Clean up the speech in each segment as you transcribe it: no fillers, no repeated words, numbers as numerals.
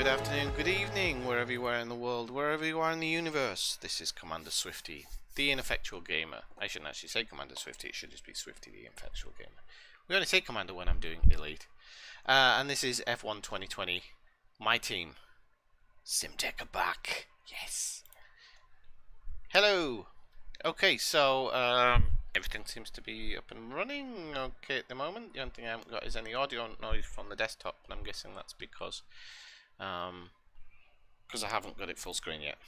good afternoon, good evening, wherever you are in the world, wherever you are in the universe. This is Commander Swifty, the ineffectual gamer. I shouldn't actually say Commander Swifty, it should just be Swifty, the ineffectual gamer. We only say Commander when I'm doing Elite. And this is F1 2020. My team, Simtek are back. Yes. Hello. Okay, so everything seems to be up and running okay at the moment. The only thing I haven't got is any audio noise from the desktop, and I'm guessing that's because I haven't got it full screen yet,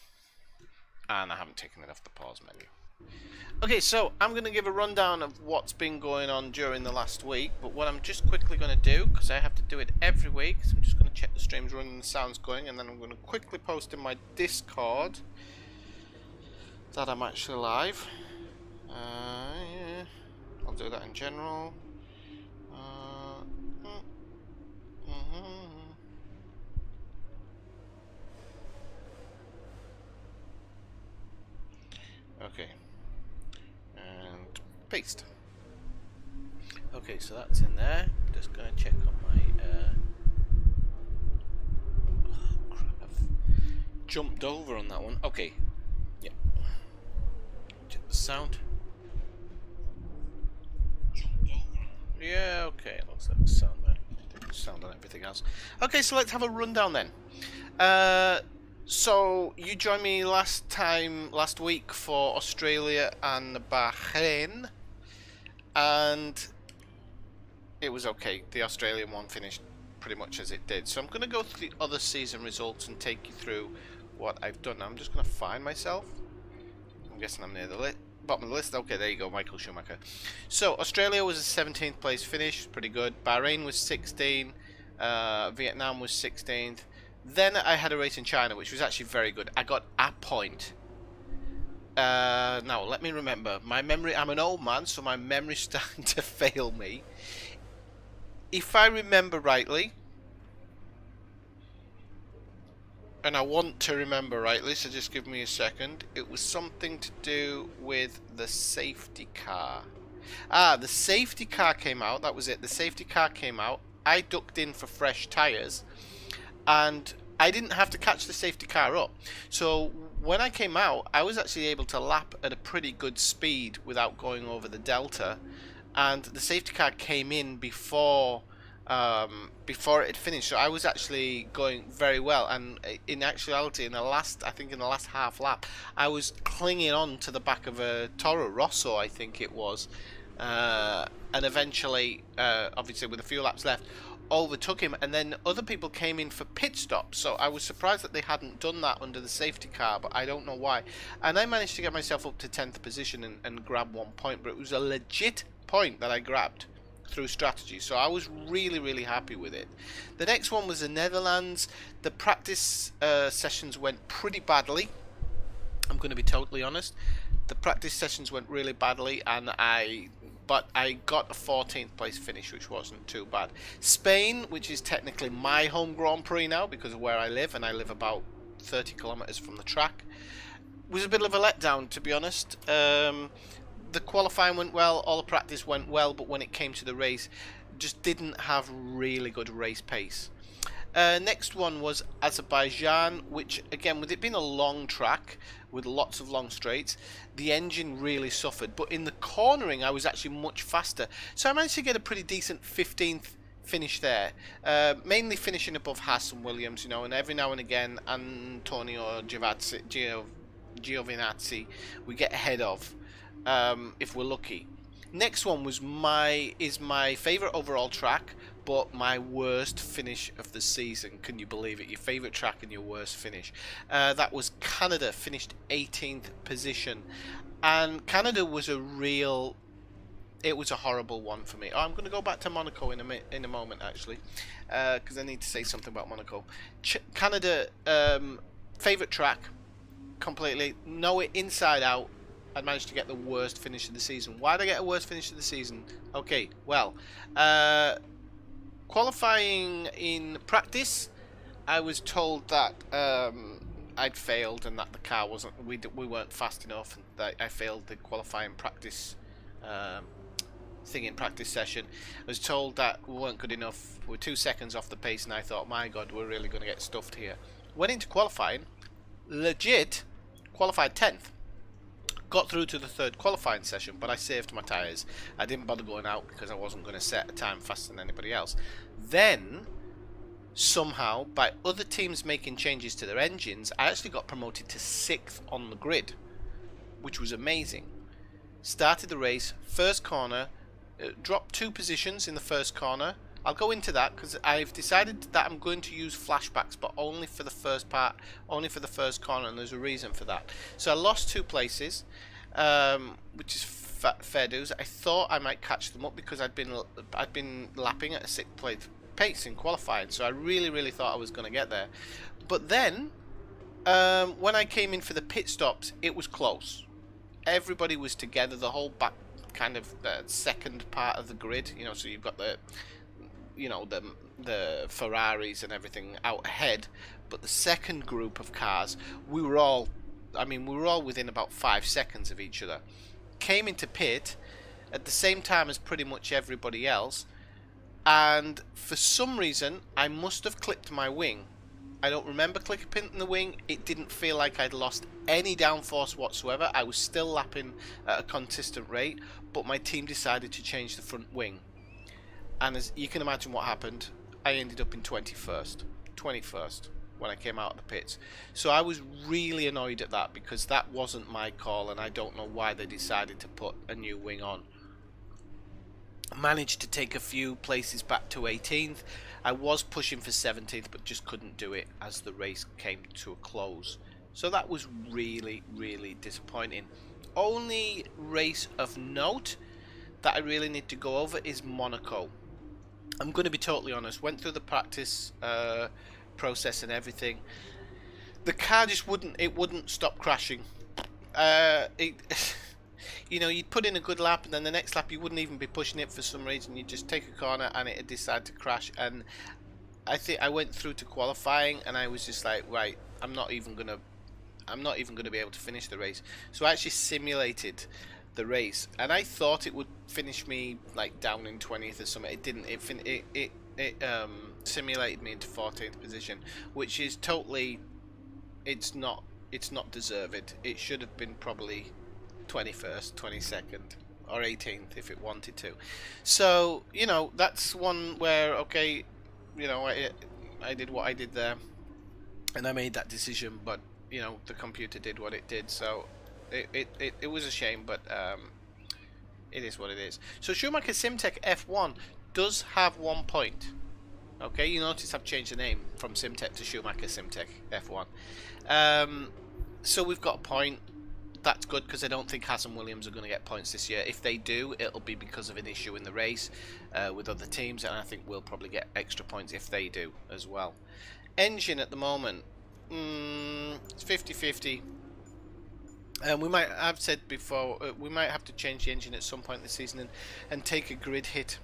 and I haven't taken it off the pause menu. Okay, so I'm going to give a rundown of what's been going on during the last week, but what I'm just quickly going to do, because I have to do it every week, so I'm just going to check the stream's running and the sound's going, and then I'm going to quickly post in my Discord that I'm actually live. Yeah, I'll do that in general. Okay, and paste. Okay, so that's in there. I'm just gonna check on my oh, crap, I've jumped over on that one. Okay, yeah, check the sound. Yeah, okay, it looks like the sound there. Sound on everything else. Okay, so let's have a rundown then. So you joined me last week for Australia and Bahrain, and it was okay. The Australian one finished pretty much as it did. So I'm going to go through the other season results and take you through what I've done. I'm just going to find myself. I'm guessing I'm near the bottom of the list. Okay, there you go, Michael Schumacher. So Australia was a 17th place finish, pretty good. Bahrain was 16. Vietnam was 16th. Then I had a race in China, which was actually very good. I got a point. Now, let me remember. My memory, I'm an old man, so my memory's starting to fail me. If I remember rightly, and I want to remember rightly, so just give me a second, it was something to do with the safety car. Ah, the safety car came out, that was it. The safety car came out. I ducked in for fresh tyres, and I didn't have to catch the safety car up. So when I came out, I was actually able to lap at a pretty good speed without going over the delta, and the safety car came in before it had finished. So I was actually going very well, and in actuality, in the last half lap, I was clinging on to the back of a Toro Rosso, I think it was, and eventually, obviously with a few laps left, overtook him, and then other people came in for pit stops. So I was surprised that they hadn't done that under the safety car, but I don't know why. And I managed to get myself up to 10th position and grab 1 point, but it was a legit point that I grabbed through strategy, so I was really happy with it. The next one was the Netherlands. The practice sessions went pretty badly. I'm going to be totally honest. The practice sessions went really badly, and but I got a 14th place finish, which wasn't too bad. Spain, which is technically my home Grand Prix now because of where I live, and I live about 30 kilometers from the track, was a bit of a letdown, to be honest. The qualifying went well, all the practice went well, but when it came to the race, just didn't have really good race pace. Next one was Azerbaijan, which again, with it being a long track with lots of long straights, the engine really suffered, but in the cornering I was actually much faster, so I managed to get a pretty decent 15th finish there, mainly finishing above Haas and Williams, you know, and every now and again Antonio Giovinazzi we get ahead of, if we're lucky. Next one was my favourite overall track, but my worst finish of the season. Can you believe it? Your favourite track and your worst finish. That was Canada, finished 18th position. And Canada was it was a horrible one for me. Oh, I'm going to go back to Monaco in a moment, actually, because I need to say something about Monaco. Canada, favourite track, completely. Know it inside out. I managed to get the worst finish of the season. Why did I get a worst finish of the season? Okay, well, qualifying in practice, I was told that I'd failed and that the car wasn't, we weren't fast enough, and that I failed the qualifying practice thing in practice session. I was told that we weren't good enough. We were 2 seconds off the pace, and I thought, my God, we're really going to get stuffed here. Went into qualifying, legit qualified 10th. Got through to the 3rd qualifying session, but I saved my tyres. I didn't bother going out because I wasn't going to set a time faster than anybody else. Then, somehow, by other teams making changes to their engines, I actually got promoted to 6th on the grid, which was amazing. Started the race, first corner, dropped 2 positions in the first corner. I'll go into that because I've decided that I'm going to use flashbacks, but only for the first part, only for the first corner, and there's a reason for that. So I lost 2 places, which is fair dues. I thought I might catch them up because I'd been lapping at a 6th place pace in qualifying, so I really thought I was going to get there. But then, when I came in for the pit stops, it was close. Everybody was together, the whole back kind of second part of the grid, you know, so you've got the, you know, the Ferraris and everything out ahead, but the second group of cars, we were all within about 5 seconds of each other. Came into pit at the same time as pretty much everybody else, and for some reason I must have clipped my wing. I don't remember clipping the wing. It didn't feel like I'd lost any downforce whatsoever. I was still lapping at a consistent rate, but my team decided to change the front wing. And as you can imagine what happened, I ended up in 21st when I came out of the pits. So I was really annoyed at that because that wasn't my call, and I don't know why they decided to put a new wing on. I managed to take a few places back to 18th. I was pushing for 17th, but just couldn't do it as the race came to a close. So that was really disappointing. Only race of note that I really need to go over is Monaco. I'm going to be totally honest, went through the practice process and everything. The car just wouldn't stop crashing. You know, you'd put in a good lap, and then the next lap you wouldn't even be pushing it for some reason. You'd just take a corner and it'd decide to crash. And I think I went through to qualifying, and I was just like, right, I'm not even gonna be able to finish the race. So I actually simulated the race, and I thought it would finish me like down in 20th or something. It didn't. It simulated me into 14th position, which is totally, it's not deserved. It should have been probably 21st, 22nd, or 18th if it wanted to. So, you know, that's one where, okay, you know, I did what I did there, and I made that decision, but, you know, the computer did what it did, so it was a shame, but it is what it is. So Schumacher Simtek F1 does have 1 point. Okay, you notice I've changed the name from Simtek to Schumacher Simtek F1. So we've got a point. That's good because I don't think Haas and Williams are going to get points this year. If they do, it'll be because of an issue in the race with other teams, and I think we'll probably get extra points if they do as well. Engine at the moment, it's 50-50. We might, I've said before, we might have to change the engine at some point this season and take a grid hit.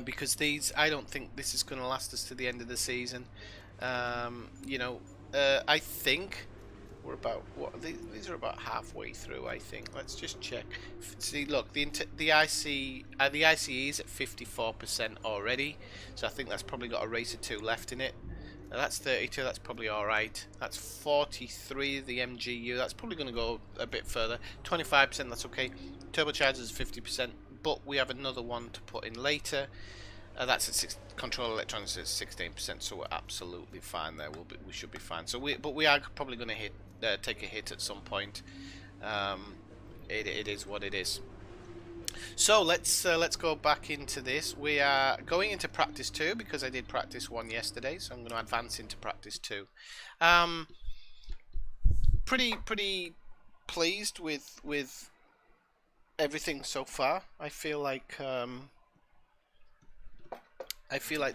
Because these, I don't think this is going to last us to the end of the season. You know, I think we're about, these are about halfway through, I think. Let's just check. See, look, the ICE is at 54% already, so I think that's probably got a race or 2 left in it. That's 32, that's probably alright. That's 43, the MGU, that's probably going to go a bit further. 25%, that's okay. Turbochargers is 50%, but we have another one to put in later. That's at control electronics is 16%, so we're absolutely fine there. We should be fine. So but we are probably going to take a hit at some point. It is what it is. So let's go back into this. We are going into practice 2 because I did practice 1 yesterday, so I'm going to advance into practice 2. Pretty pleased with everything so far. I feel like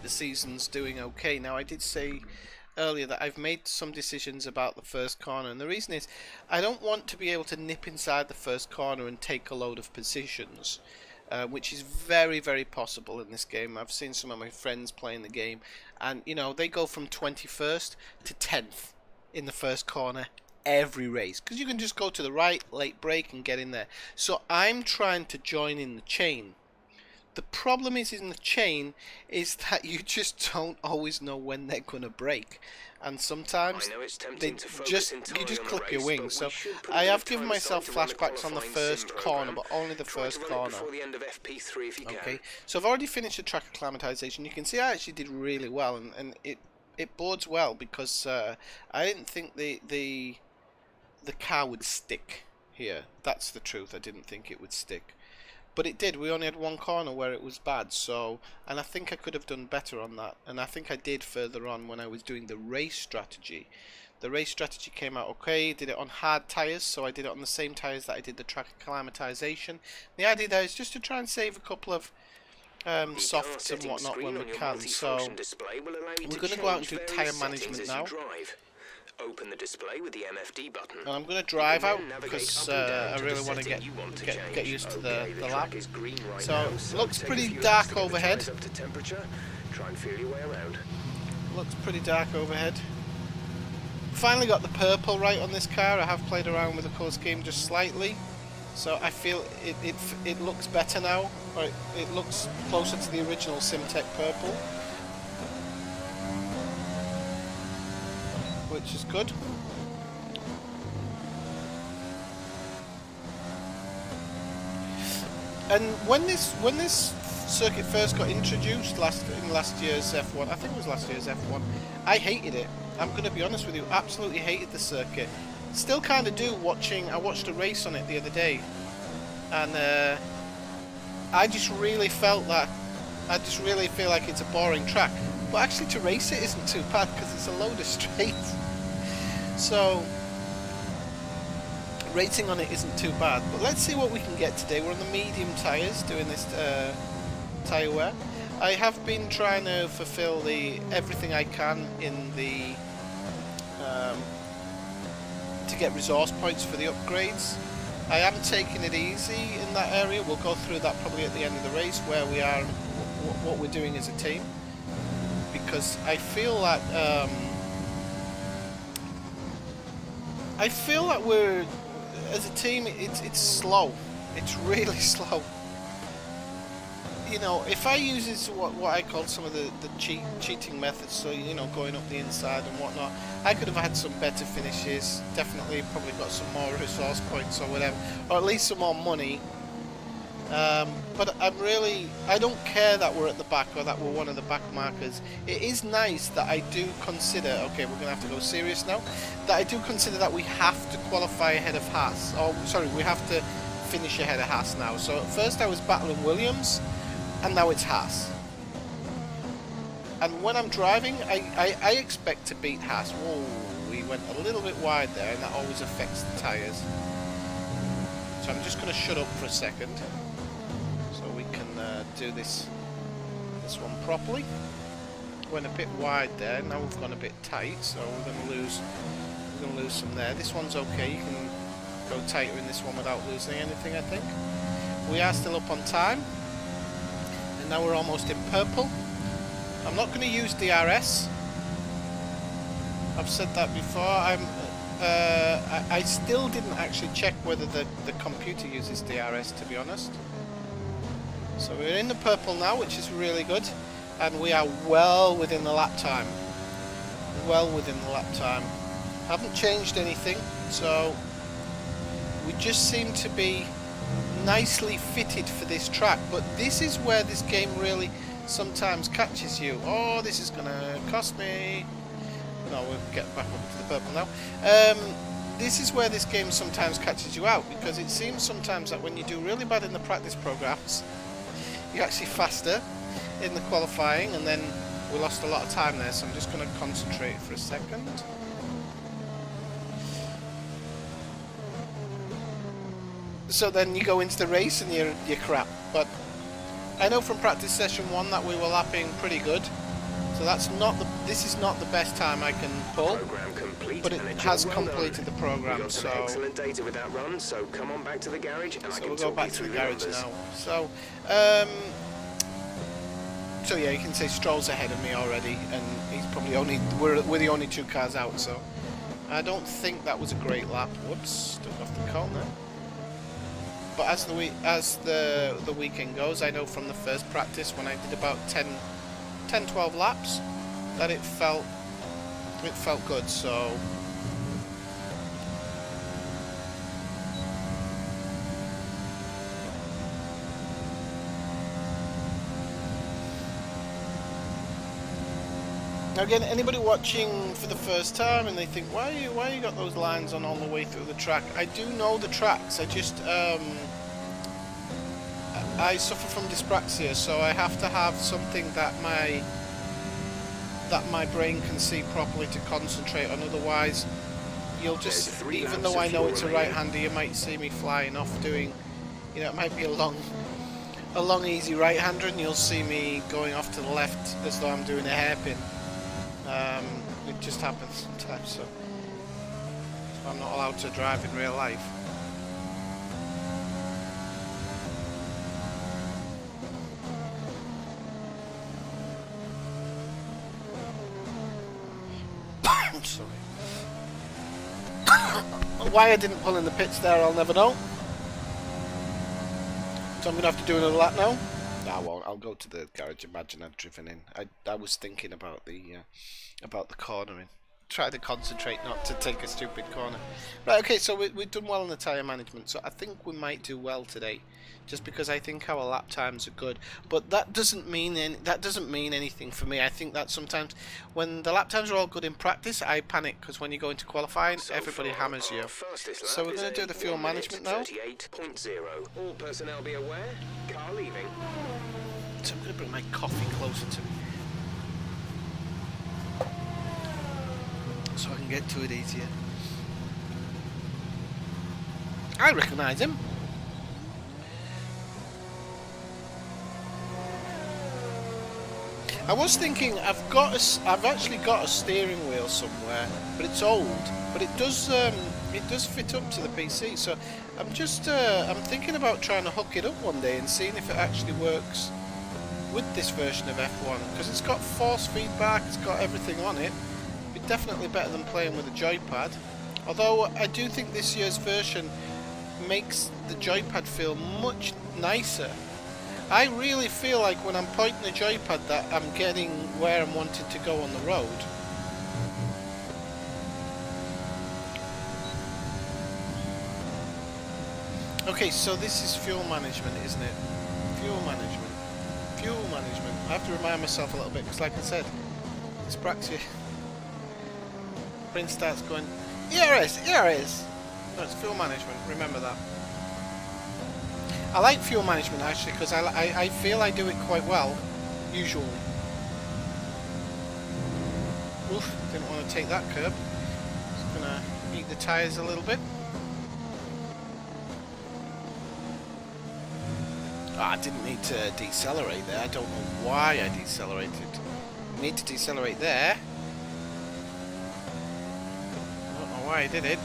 the season's doing okay. Now, I did say earlier that I've made some decisions about the first corner, and the reason is I don't want to be able to nip inside the first corner and take a load of positions, which is very possible in this game. I've seen some of my friends playing the game, and you know, they go from 21st to 10th in the first corner every race, because you can just go to the right, late brake, and get in there. So I'm trying to join in the chain. The problem is in the chain is that you just don't always know when they're gonna break, and sometimes they just you just clip your wings. So I have given myself flashbacks on the first corner, but only the first corner. Okay, so I've already finished the track acclimatization. You can see I actually did really well, and it bodes well, because I didn't think the car would stick here. That's the truth. I didn't think it would stick. But it did. We only had one corner where it was bad, so, and I think I could have done better on that, and I think I did further on when I was doing the race strategy. The race strategy came out okay. Did it on hard tyres, so I did it on the same tyres that I did the track acclimatization. The idea there is just to try and save a couple of softs and whatnot when we can. So we're going to go out and do tyre management now. Open the display with the MFD button. And I'm going to drive out because I really want to get used to the lap. So looks pretty dark overhead. Looks pretty dark overhead. Finally got the purple right on this car. I have played around with the colour scheme just slightly, so I feel it looks better now. Or it looks closer to the original Simtek purple, which is good. And when this circuit first got introduced in last year's F1, I think it was last year's F1, I hated it. I'm going to be honest with you, absolutely hated the circuit. Still kind of do. I watched a race on it the other day, and I just really feel like it's a boring track. But actually to race it isn't too bad, because it's a load of straights. So rating on it isn't too bad. But let's see what we can get today. We're on the medium tyres doing this tyre wear. I have been trying to fulfill everything I can in the to get resource points for the upgrades. I am taking it easy in that area. We'll go through that probably at the end of the race, where we are and what we're doing as a team, because I feel that we're, as a team, it's slow. It's really slow. You know, if I use this, what I call some of the cheating methods, so, you know, going up the inside and whatnot, I could have had some better finishes. Definitely probably got some more resource points or whatever, or at least some more money. But I don't care that we're at the back, or that we're one of the back markers. It is nice that I do consider, okay, we're going to have to go serious now, that I do consider that we have to qualify ahead of Haas. Oh, sorry, we have to finish ahead of Haas now. So at first I was battling Williams, and now it's Haas. And when I'm driving, I expect to beat Haas. Whoa, we went a little bit wide there, and that always affects the tyres. So I'm just going to shut up for a second, so we can do this one properly. Went a bit wide there. Now we've gone a bit tight, so we're going to lose some there. This one's okay. You can go tighter in this one without losing anything, I think. We are still up on time. And now we're almost in purple. I'm not going to use DRS. I've said that before. I still didn't actually check whether the computer uses DRS, to be honest. So we're in the purple now, which is really good. And we are well within the lap time. Well within the lap time. Haven't changed anything, so we just seem to be nicely fitted for this track. But this is where this game really sometimes catches you. Oh, this is gonna cost me. No, we'll get back up to the purple now. This is where this game sometimes catches you out, because it seems sometimes that when you do really bad in the practice programs, you're actually faster in the qualifying, and then we lost a lot of time there, so I'm just going to concentrate for a second. So then you go into the race and you're crap. But I know from practice session 1 that we were lapping pretty good. So this is not the best time I can pull, but it has completed the program. So excellent data with that run. So come on back to the garage. So we'll go back to the garage now. So so yeah, you can say Stroll's ahead of me already, and he's probably we're the only 2 cars out. So I don't think that was a great lap. Whoops, stuck off the corner. But as the weekend goes, I know from the first practice when I did about 10-12 laps that it felt good. So now again, anybody watching for the first time and they think, why you got those lines on all the way through the track? I do know the tracks. I just I suffer from dyspraxia, so I have to have something that my brain can see properly to concentrate on. Otherwise, you'll just, even though I know it's a right-hander, you might see me flying off doing, you know, it might be a long easy right-hander, and you'll see me going off to the left as though I'm doing a hairpin. It just happens sometimes, so I'm not allowed to drive in real life. Sorry. Why I didn't pull in the pits there, I'll never know. So I'm going to have to do another lap now. No, I won't. I'll go to the garage. Imagine I'd driven in. I was thinking about the cornering. Try to concentrate not to take a stupid corner. Right, okay, so we've done well in the tyre management, so I think we might do well today, just because I think our lap times are good. But that doesn't mean anything for me. I think that sometimes when the lap times are all good in practice, I panic, because when you go into qualifying, everybody hammers you. So we're going to do the fuel management now. 38.0. All personnel be aware. Car leaving. So I'm going to bring my coffee closer to me, so I can get to it easier. I recognise him. I was thinking I've actually got a steering wheel somewhere, but it's old. But it does fit up to the PC. So I'm just I'm thinking about trying to hook it up one day and seeing if it actually works with this version of F1, because it's got force feedback, it's got everything on it. Definitely better than playing with a joypad, although I do think this year's version makes the joypad feel much nicer. I really feel like when I'm pointing the joypad that I'm getting where I'm wanting to go on the road. Okay, so this is fuel management, isn't it? Fuel management. I have to remind myself a little bit, because like I said, it's dyspraxia. Brain starts going, here it is. No, it's fuel management, remember that. I like fuel management actually, because I feel I do it quite well, usually. Oof, didn't want to take that curb. Just gonna eat the tyres a little bit. I didn't need to decelerate there. I don't know why I decelerated. Need to decelerate there. I don't know why I did it.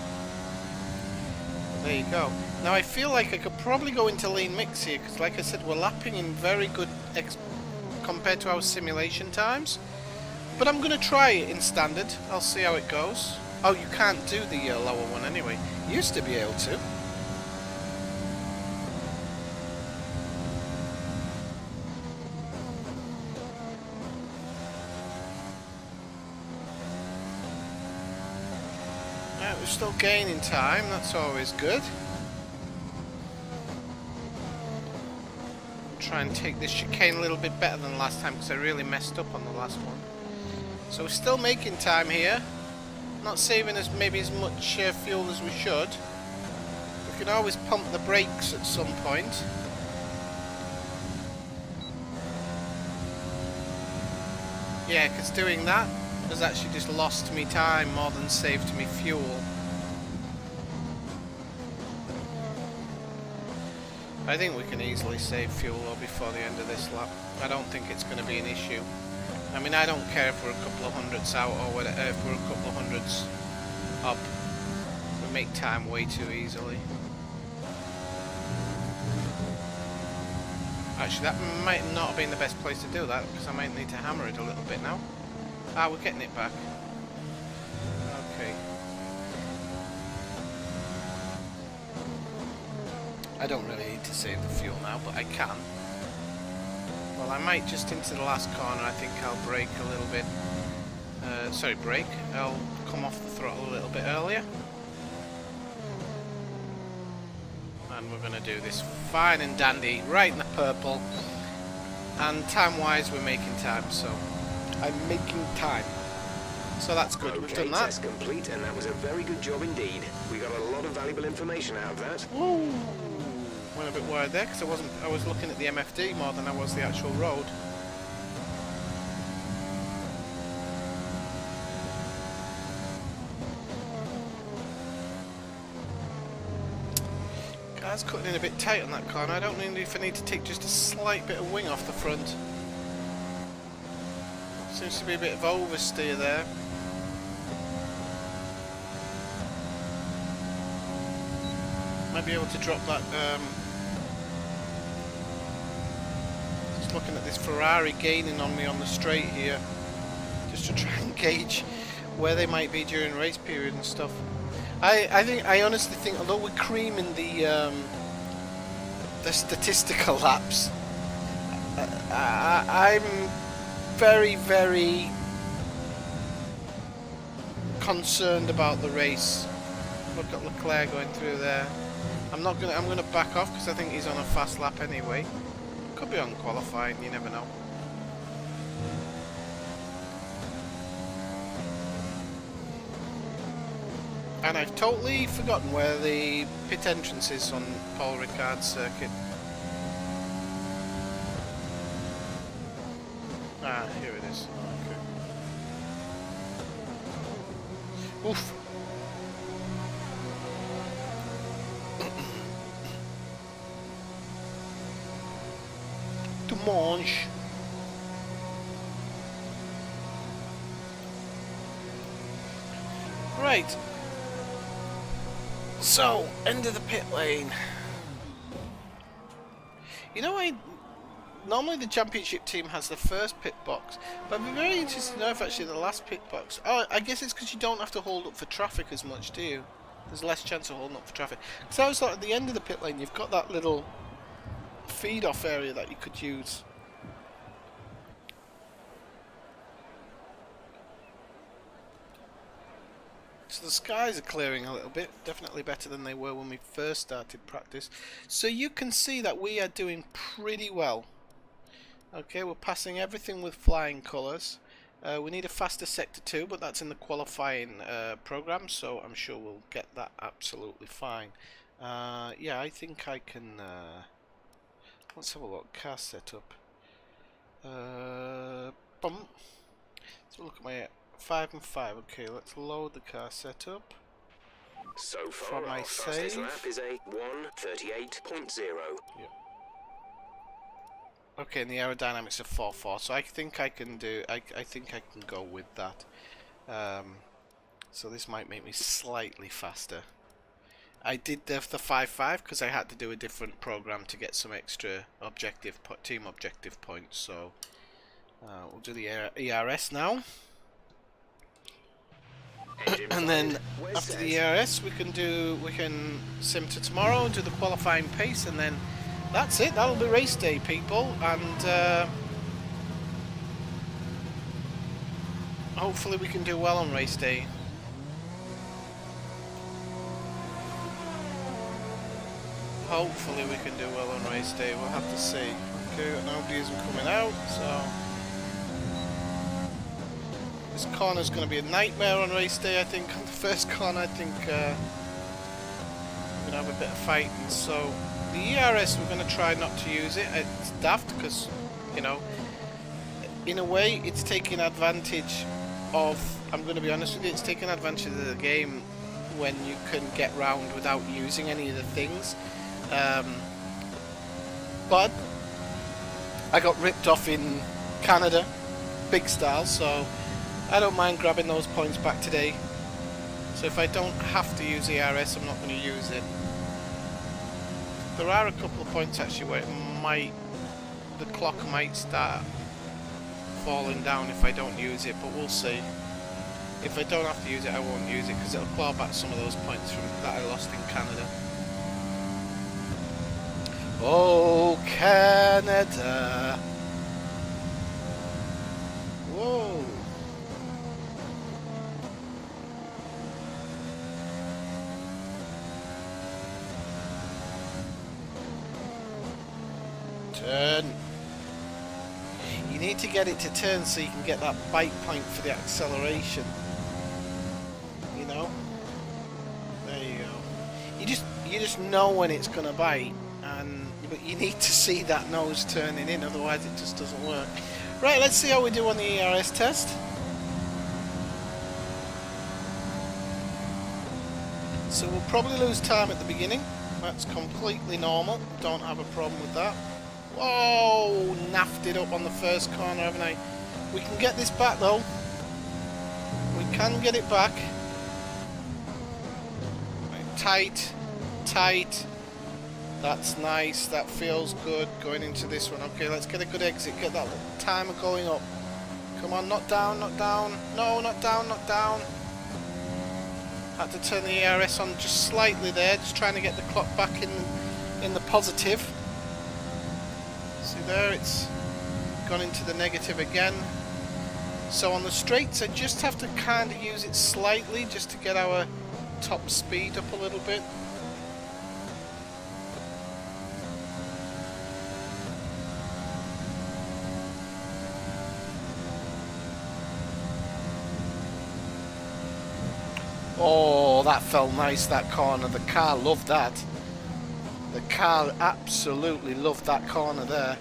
There you go. Now I feel like I could probably go into lean mix here, because like I said, we're lapping in very good compared to our simulation times. But I'm going to try it in standard. I'll see how it goes. Oh, you can't do the lower one anyway. You used to be able to. We're still gaining time, that's always good. Try and take this chicane a little bit better than last time, because I really messed up on the last one. So we're still making time here. Not saving us maybe as much fuel as we should. We can always pump the brakes at some point. Yeah, because doing that has actually just lost me time more than saved me fuel. I think we can easily save fuel though before the end of this lap. I don't think it's going to be an issue. I mean, I don't care if we're a couple of hundredths out or whatever, if we're a couple of hundredths up. We make time way too easily. Actually, that might not have been the best place to do that, because I might need to hammer it a little bit now. Ah, we're getting it back. Okay. I don't really need to save the fuel now, but I can. Well, I might just into the last corner. I think I'll brake a little bit. Sorry, brake. I'll come off the throttle a little bit earlier. And we're going to do this fine and dandy, right in the purple. And time-wise, we're making time, so I'm making time. So that's good. Okay, we've done that. Test complete, and that was a very good job indeed. We got a lot of valuable information out of that. Woo! Went a bit wide there because I was looking at the MFD more than I was the actual road. Car's cutting in a bit tight on that corner. I don't know if I need to take just a slight bit of wing off the front. Seems to be a bit of oversteer there. Might be able to drop that. Just looking at this Ferrari gaining on me on the straight here, just to try and gauge where they might be during race period and stuff. I honestly think, although we're creaming the statistical laps, I'm very, very concerned about the race. Look at Leclerc going through there. I'm gonna back off because I think he's on a fast lap anyway. Could be on qualifying, you never know. And I've totally forgotten where the pit entrance is on Paul Ricard's circuit. Ah, here it is. Okay. Oof. Dimanche. Right. So, end of the pit lane. You know, normally the championship team has the first pit box, but I'd be very interested to know if actually the last pit box. Oh, I guess it's because you don't have to hold up for traffic as much, do you? There's less chance of holding up for traffic. Because I was thought at the end of the pit lane, you've got that little feed-off area that you could use. So the skies are clearing a little bit, definitely better than they were when we first started practice. So you can see that we are doing pretty well. Okay, we're passing everything with flying colours. We need a faster sector 2, but that's in the qualifying program, so I'm sure we'll get that absolutely fine. Yeah, I think I can... let's have a look. Car setup. Let's have a look at my 5 and 5. Okay, let's load the car setup. So far, From my our fastest save. lap is a 1:38.0. Yeah. Okay, and the aerodynamics are 4.4, so I think I can do. I think I can go with that. So this might make me slightly faster. I did the 5.5 because I had to do a different program to get some extra team objective points. So we'll do the ERS now. And then after the ERS we can sim to tomorrow and do the qualifying pace, and then that's it. That'll be race day, people, and hopefully we can do well on race day. Hopefully we can do well on race day. We'll have to see. Okay, nobody isn't coming out, so this corner's going to be a nightmare on race day. I think on the first corner, I think we're going to have a bit of fighting. So the ERS, we're going to try not to use it. It's daft because, you know, in a way, it's taking advantage of. I'm going to be honest with you. It's taking advantage of the game when you can get round without using any of the things. But I got ripped off in Canada, big style, so I don't mind grabbing those points back today. So if I don't have to use ERS, I'm not going to use it. There are a couple of points actually where the clock might start falling down if I don't use it, but we'll see. If I don't have to use it, I won't use it because it'll claw back some of those points that I lost in Canada. Oh, Canada. Whoa. Turn. You need to get it to turn so you can get that bite point for the acceleration. You know? There you go. You just know when it's gonna bite, but you need to see that nose turning in, otherwise it just doesn't work. Right, let's see how we do on the ERS test. So we'll probably lose time at the beginning. That's completely normal. Don't have a problem with that. Whoa! Naffed it up on the first corner, haven't I? We can get this back though. We can get it back. Right, tight. Tight. That's nice. That feels good going into this one. Okay, let's get a good exit. Get that timer going up. Come on, not down, not down. No, not down, not down. Had to turn the ERS on just slightly there, just trying to get the clock back in the positive. See there, it's gone into the negative again. So on the straights, I just have to kind of use it slightly just to get our top speed up a little bit. Oh, that felt nice, that corner. The car loved that. The car absolutely loved that corner there.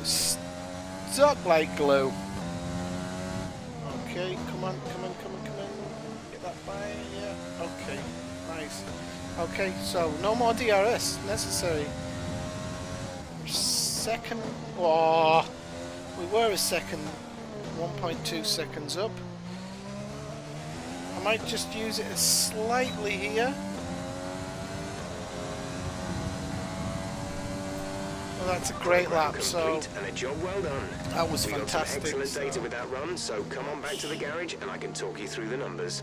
Stuck like glue. Okay, come on, come on, come on, come on. Get that by, yeah. Okay, nice. Okay, so no more DRS necessary. Second. Oh, we were a second. 1.2 seconds up. I might just use it slightly here. Well, that's a great lap, so and a job well done. That was we fantastic. Got some excellent data with that run, so come on back to the garage and I can talk you through the numbers.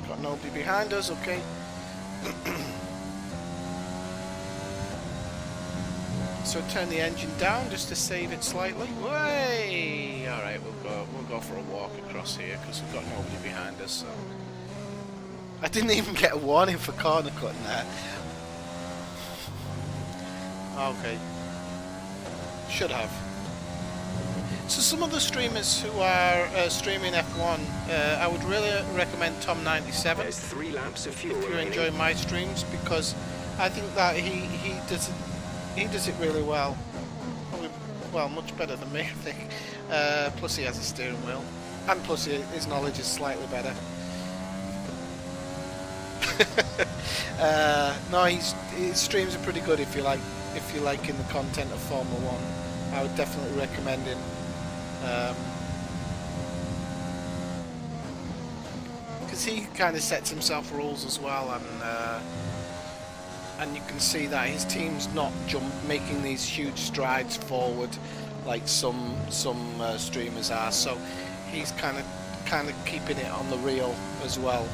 Got nobody behind us, okay. So turn the engine down just to save it slightly. Way! All right, we'll go for a walk across here because we've got nobody behind us. So I didn't even get a warning for corner cutting there. Okay. Should have. So some of the streamers who are streaming F1, I would really recommend Tom97. There's 3 laps of fuel if you're remaining. enjoying my streams, because I think that he does it really well. Probably, well, much better than me, I think. Plus he has a steering wheel, and plus his knowledge is slightly better. No, his streams are pretty good if you like in the content of Formula 1. I would definitely recommend him. Because he kind of sets himself rules as well, and you can see that his team's not making these huge strides forward like some streamers are. So he's kind of keeping it on the reel as well,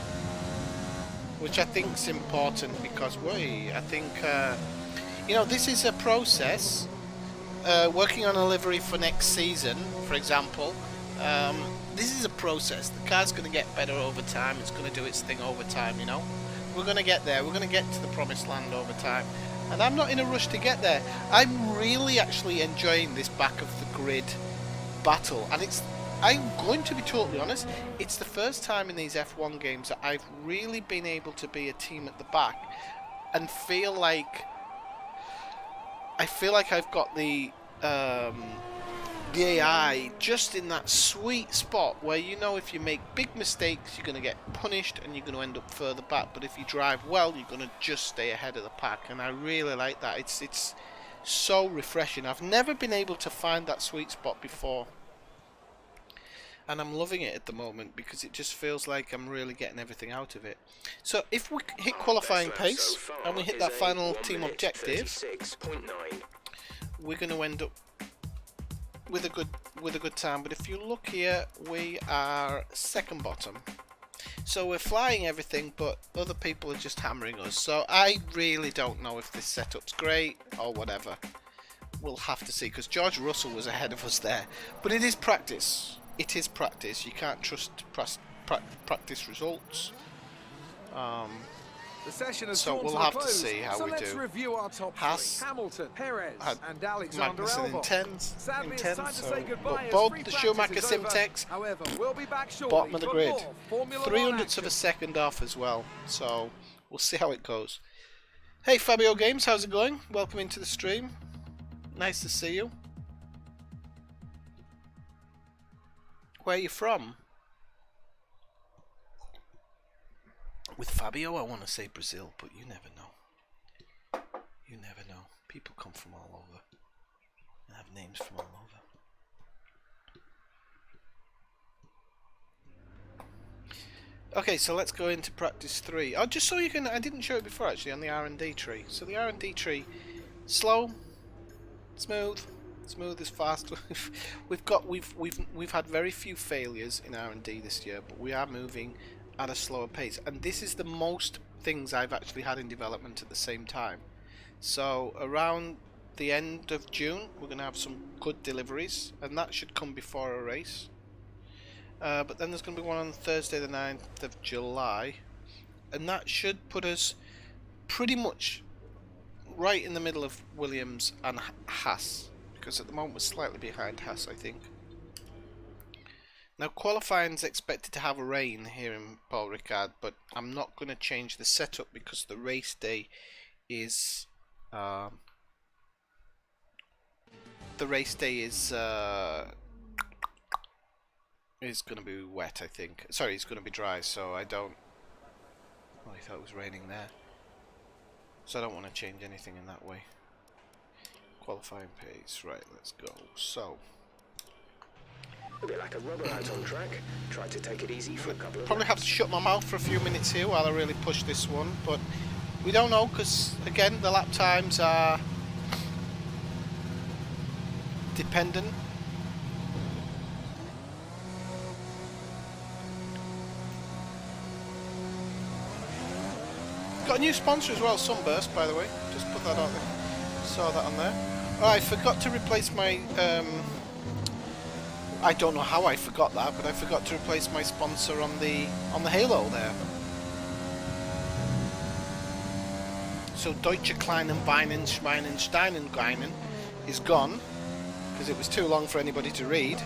which I think is important because I think you know, this is a process. Working on a livery for next season, for example, this is a process. The car's going to get better over time. It's going to do its thing over time, you know. We're going to get there. We're going to get to the promised land over time. And I'm not in a rush to get there. I'm really actually enjoying this back of the grid battle. And I'm going to be totally honest, it's the first time in these F1 games that I've really been able to be a team at the back and feel like I've got the AI just in that sweet spot where, you know, if you make big mistakes you're going to get punished and you're going to end up further back, but if you drive well you're going to just stay ahead of the pack. And I really like that. It's so refreshing. I've never been able to find that sweet spot before, and I'm loving it at the moment because it just feels like I'm really getting everything out of it. So if we hit qualifying pace and we hit that final team objective, we're going to end up with a good time. But if you look here, we are second bottom. So we're flying everything, but other people are just hammering us. So I really don't know if this setup's great or whatever. We'll have to see, because George Russell was ahead of us there. But it is practice. It is practice. You can't trust practice results. The session has So drawn we'll to a have to close. see how so we let's do. review our top Haas three. Hamilton, Perez, had and Alexander Magnussen in Albon. 10s, Sadly, it's time to so say goodbye but as both free the practice Schumacher is over. Simtex, However, we'll be back shortly bottom of the for grid, more Formula 3 One hundredths of a action. second off as well. So we'll see how it goes. Hey Fabio Games, how's it going? Welcome into the stream. Nice to see you. Where are you from? With Fabio, I want to say Brazil, but you never know. You never know. People come from all over and have names from all over. Okay, so let's go into practice 3. Oh, just so you can, I didn't show it before actually on the R&D tree. So the R&D tree, slow, smooth is fast. we've had very few failures in R&D this year, but we are moving at a slower pace, and this is the most things I've actually had in development at the same time. So around the end of June we're going to have some good deliveries, and that should come before a race. But then there's going to be one on Thursday the 9th of July, and that should put us pretty much right in the middle of Williams and Haas, because at the moment we're slightly behind Haas, I think. Now qualifying is expected to have rain here in Paul Ricard, but I'm not going to change the setup because the race day is going to be wet, I think. Sorry, it's going to be dry, so I don't. Oh, I thought it was raining there, so I don't want to change anything in that way. Qualifying pace, right? Let's go. So. A bit like a rubber out on track. Try to take it easy for a couple of Probably have to shut my mouth for a few minutes here while I really push this one, but we don't know, because again the lap times are dependent. Got a new sponsor as well, Sunburst, by the way. Just put that out there. Saw that on there. Oh, I forgot to replace my I don't know how I forgot that, but I forgot to replace my sponsor on the Halo there. So Deutsche Kleinen Weinen Schweinen Steinen Geinen is gone, because it was too long for anybody to read.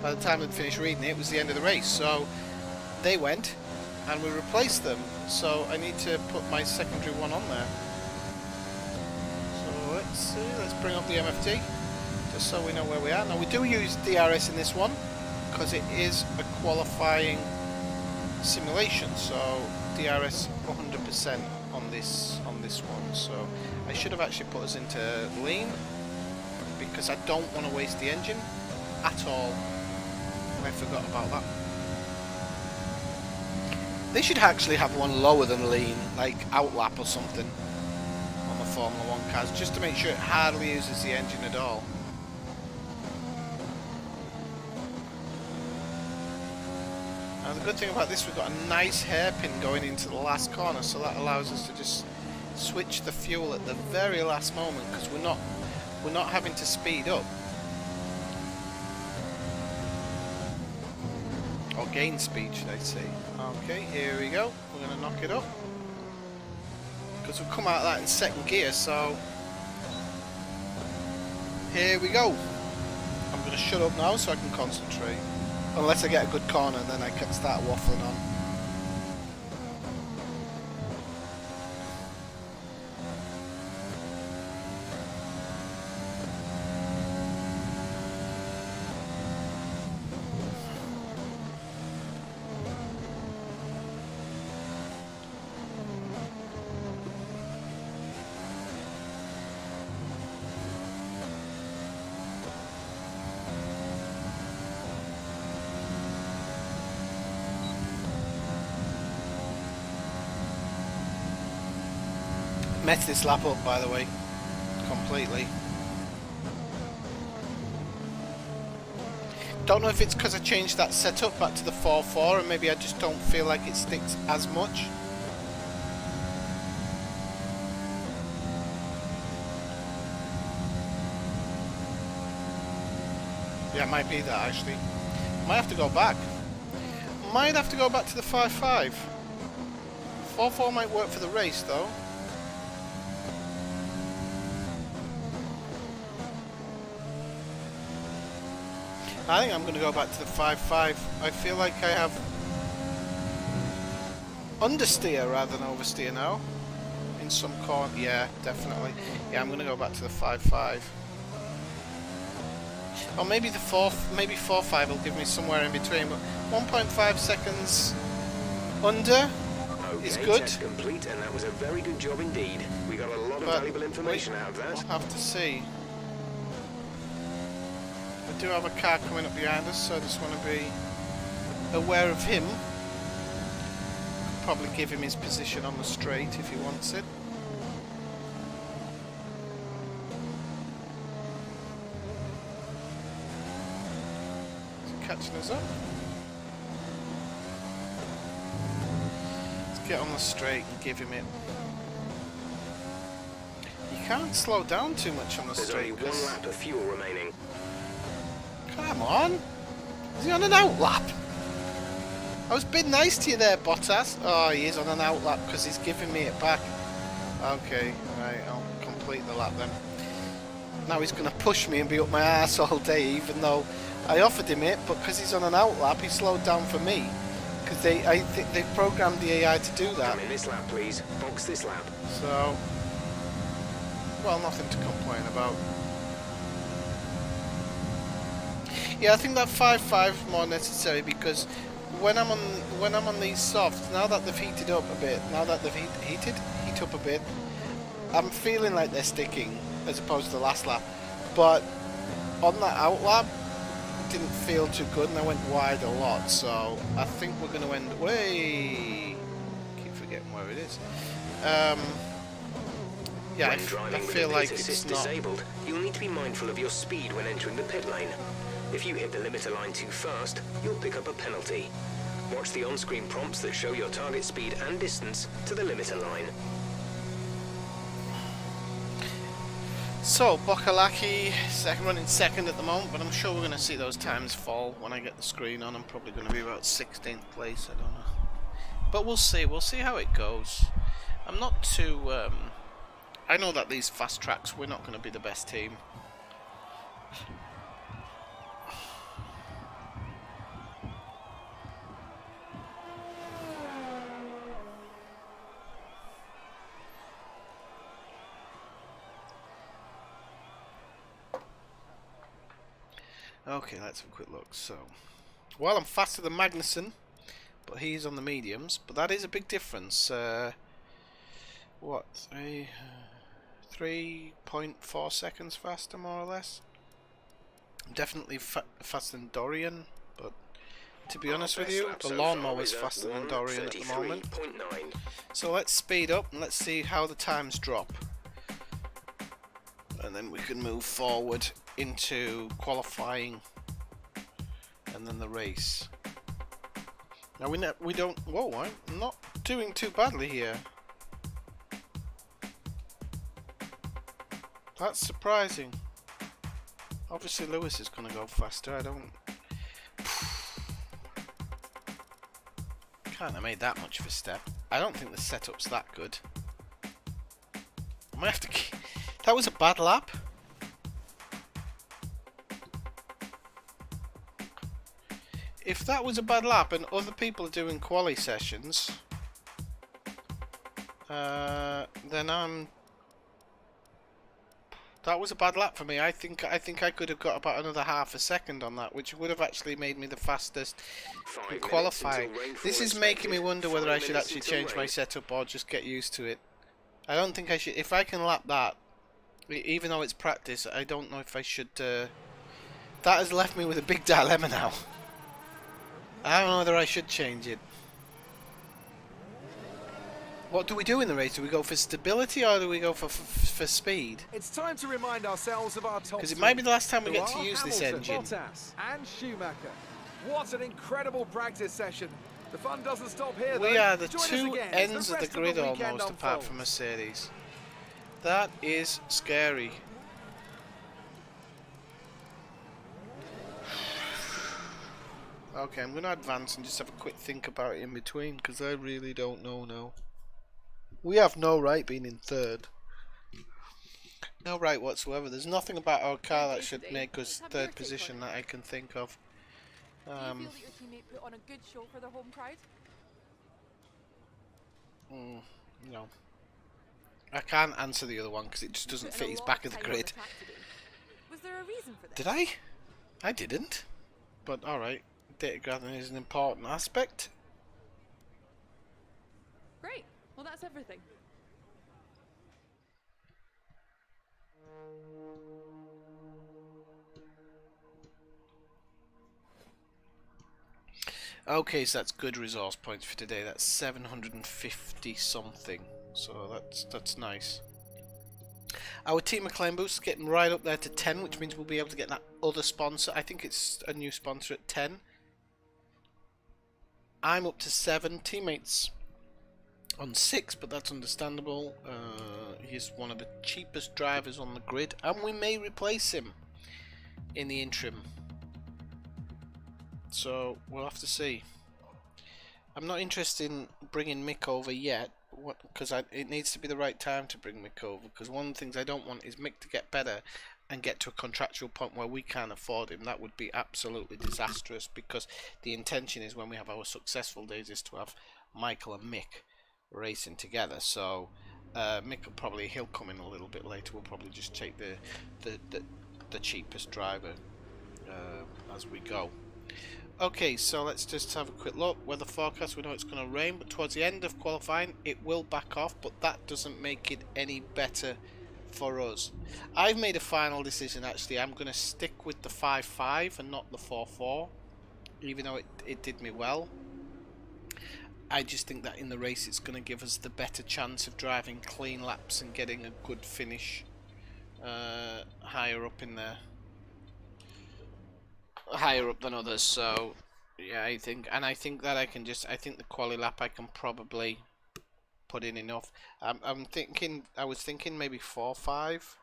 By the time they'd finished reading it, it was the end of the race. So they went, and we replaced them. So I need to put my secondary one on there. So let's see, let's bring up the MFT. Just so we know where we are. Now we do use DRS in this one because it is a qualifying simulation, so DRS 100% on this one. So I should have actually put us into lean because I don't want to waste the engine at all. I forgot about that. They should actually have one lower than lean, like outlap or something, on the Formula 1 cars, just to make sure it hardly uses the engine at all. Now the good thing about this, we've got a nice hairpin going into the last corner, so that allows us to just switch the fuel at the very last moment, because we're not having to speed up or gain speed, should I say. Okay, here we go. We're going to knock it up because we've come out of that in second gear, so here we go. I'm going to shut up now so I can concentrate. Unless I get a good corner, and then I can start waffling on. Messed this lap up, by the way, completely. Don't know if it's because I changed that setup back to the 4.4 and maybe I just don't feel like it sticks as much. Yeah, it might be that actually. Might have to go back. Might have to go back to the 5.5. 4.4 might work for the race though. I think I'm going to go back to the 5.5. I feel like I have understeer rather than oversteer now. In some corner, yeah, definitely. Yeah, I'm going to go back to the 5.5. Or maybe the 4.5 will give me somewhere in between. But 1.5 seconds under is good. Test complete, and that was a very good job indeed. We got a lot of valuable information out of that. We'll have to see. I do have a car coming up behind us, so I just want to be aware of him. Probably give him his position on the straight if he wants it. Is he catching us up? Let's get on the straight and give him it. You can't slow down too much on the There's straight. only one lap of fuel remaining. Come on! Is he on an outlap? I was being nice to you there, Bottas. Oh, he is on an outlap because he's giving me it back. Okay, right, I'll complete the lap then. Now he's going to push me and be up my arse all day, even though I offered him it, but because he's on an outlap, he slowed down for me. Because I think they've programmed the AI to do that. Come in this lap, please. Box this lap. So, well, nothing to complain about. Yeah, I think that 5.5 is more necessary because when I'm on these softs, now that they've heated up a bit, now that they've heat up a bit, I'm feeling like they're sticking as opposed to the last lap. But on that out lap, it didn't feel too good, and I went wide a lot. So I think we're going to end way. Keep forgetting where it is. Yeah, I feel like it's not. Disabled, you'll need to be mindful of your speed when entering the pit lane. If you hit the limiter line too fast, you'll pick up a penalty. Watch the on-screen prompts that show your target speed and distance to the limiter line. So, Bokalaki, running second at the moment, but I'm sure we're going to see those times fall when I get the screen on. I'm probably going to be about 16th place, I don't know. But we'll see how it goes. I'm not too... I know that these fast tracks, we're not going to be the best team. Okay, let's have a quick look. So, well, I'm faster than Magnussen, but he's on the mediums. But that is a big difference. What, 3.4 seconds faster, more or less? I'm definitely faster than Dorian, but to be honest with you, the lawnmower is faster than Dorian at the moment. So let's speed up and let's see how the times drop. And then we can move forward into qualifying and then the race. Now we don't. Whoa, I'm not doing too badly here. That's surprising. Obviously Lewis is going to go faster. I don't. Can't have made that much of a step. I don't think the setup's that good. I might have to. That was a bad lap. If that was a bad lap and other people are doing quali sessions, then that was a bad lap for me. I think I could have got about another half a second on that, which would have actually made me the fastest in qualifying. This is making me wonder whether I should actually change my setup or just get used to it. I don't think I should. If I can lap that, even though it's practice, I don't know if I should. That has left me with a big dilemma now. I don't know whether I should change it. What do we do in the race? Do we go for stability or do we go for speed? It's time to remind ourselves of our top Because it three, might be the last time we who get to are use this Hamilton, engine. Bottas and Schumacher. What an incredible practice session. The fun doesn't stop here, We though. are the Join us two again as ends the of the rest grid weekend almost, apart from unfolds. Mercedes. That is scary. Okay, I'm going to advance and just have a quick think about it in between, because I really don't know now. We have no right being in third. No right whatsoever. There's nothing about our car that should make us third position that I can think of. Do you feel that your teammate put on a good show for their home crowd? No. I can't answer the other one because it just doesn't fit his back of the grid. Was there a reason for this? Did I? I didn't. But alright. Data gathering is an important aspect. Great. Well, that's everything. Okay, so that's good resource points for today. That's 750 something. So that's nice. Our team acclaim boost is getting right up there to 10, which means we'll be able to get that other sponsor. I think it's a new sponsor at 10. I'm up to 7. Teammates on 6, but that's understandable. He's one of the cheapest drivers on the grid, and we may replace him in the interim. So we'll have to see. I'm not interested in bringing Mick over yet, because it needs to be the right time to bring Mick over. Because one of the things I don't want is Mick to get better and get to a contractual point where we can't afford him. That would be absolutely disastrous, because the intention is when we have our successful days is to have Michael and Mick racing together. So Mick he'll come in a little bit later. We'll probably just take the cheapest driver as we go. Okay, so let's just have a quick look. Weather forecast, we know it's going to rain, but towards the end of qualifying it will back off, but that doesn't make it any better for us. I've made a final decision actually. I'm going to stick with the 5.5 and not the 4.4, even though it did me well. I just think that in the race it's going to give us the better chance of driving clean laps and getting a good finish higher up in there. Higher up than others, so yeah, I think that I think the quali lap I can probably put in enough. I was thinking maybe 4.5.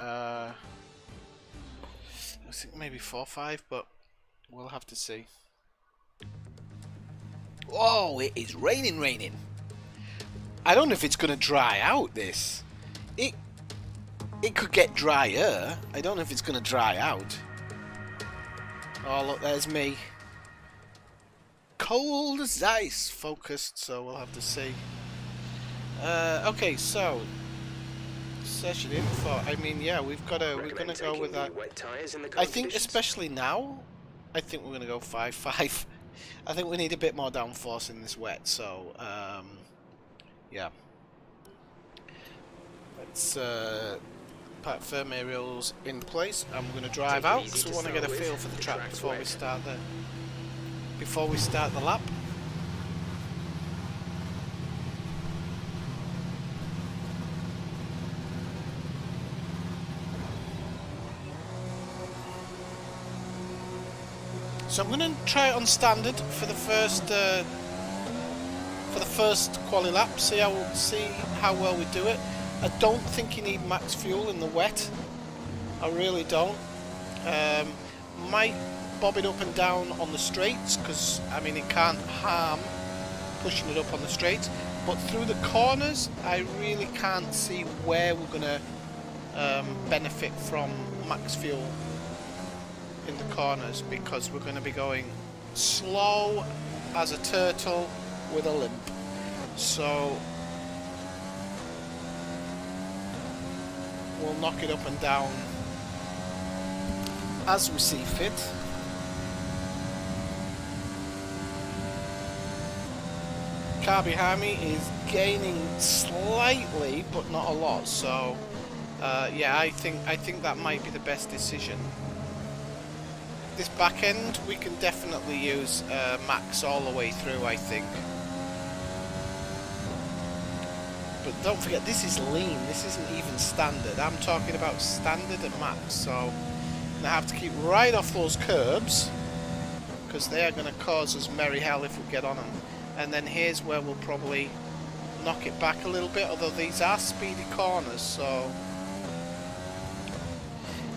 I was thinking maybe 4.5, but we'll have to see. Whoa, it is raining. I don't know if it's gonna dry out this. It could get drier. I don't know if it's going to dry out. Oh, look, there's me. Cold as ice. Focused, so we'll have to see. Okay, so session info. I mean, yeah, we're going to go with that. I think especially now, I think we're going to go 5.5. I think we need a bit more downforce in this wet, so yeah. Let's firm aerials in place. I'm going to drive out, so I want to get a feel for the track before we start the lap. So I'm going to try it on standard for the first quali lap. See how well we do it. I don't think you need max fuel in the wet. I really don't. Might bob it up and down on the straights, because I mean it can't harm pushing it up on the straights. But through the corners, I really can't see where we're gonna benefit from max fuel in the corners, because we're going to be going slow as a turtle with a limp. So we'll knock it up and down as we see fit. Car behind me is gaining slightly, but not a lot. So yeah, I think that might be the best decision. this back end, we can definitely use max all the way through, I think. But don't forget, this is lean, this isn't even standard. I'm talking about standard and max, so I'm going to have to keep right off those curbs, because they are going to cause us merry hell if we get on them. And then here's where we'll probably knock it back a little bit, although these are speedy corners, so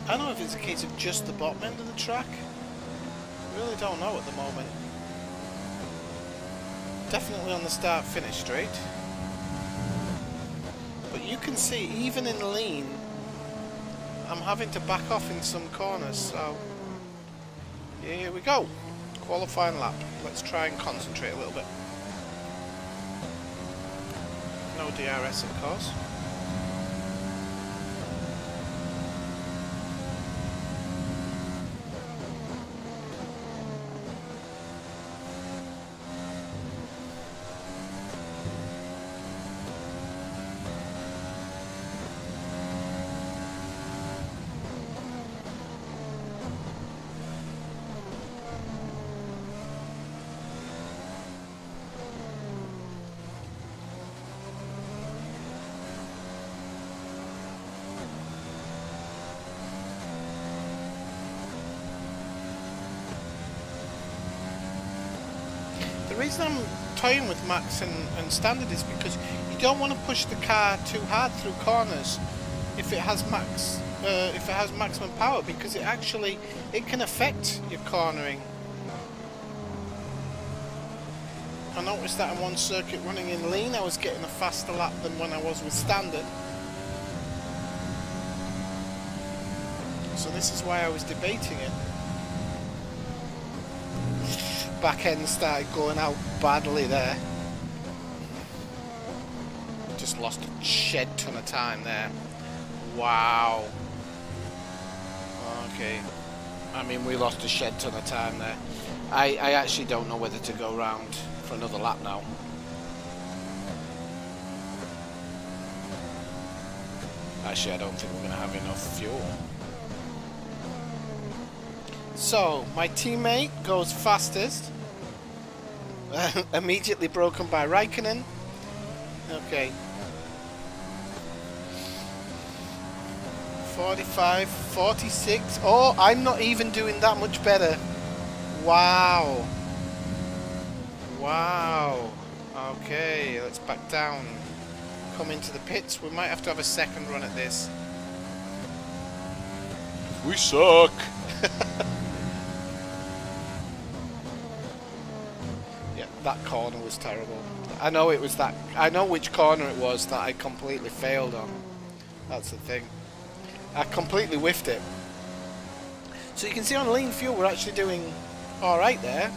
I don't know if it's a case of just the bottom end of the track. I really don't know at the moment. Definitely on the start-finish straight. But you can see, even in lean, I'm having to back off in some corners, so here we go. Qualifying lap. Let's try and concentrate a little bit. No DRS, of course. The reason I'm toying with max and standard is because you don't want to push the car too hard through corners if it has maximum power, because it can affect your cornering. I noticed that in one circuit running in lean, I was getting a faster lap than when I was with standard. So this is why I was debating it. Back end started going out badly there. Just lost a shed ton of time there. Wow. Okay. I mean, we lost a shed ton of time there. I actually don't know whether to go round for another lap now. Actually, I don't think we're going to have enough fuel. So, my teammate goes fastest. Immediately broken by Raikkonen. Okay. 45, 46. Oh, I'm not even doing that much better. Wow. Wow. Okay, let's back down. Come into the pits. We might have to have a second run at this. We suck. Yeah, that corner was terrible. I know it was that. I know which corner it was that I completely failed on. That's the thing. I completely whiffed it. So you can see on lean fuel we're actually doing all right there.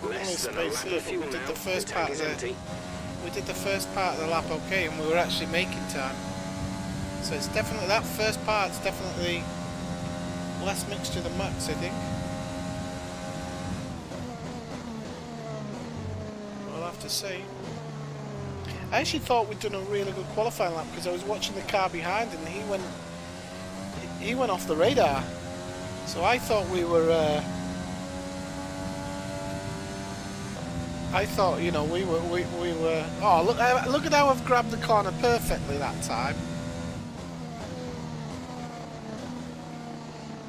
Less than a lap of fuel we did now. the first The part tank of is the, empty. we did the first part of the lap okay, and we were actually making time. So it's definitely, that first part's definitely less mixture than max, I think. I'll have to see. I actually thought we'd done a really good qualifying lap because I was watching the car behind and he went off the radar. So I thought we were. I thought, you know, we were. Oh, look at how I've grabbed the corner perfectly that time.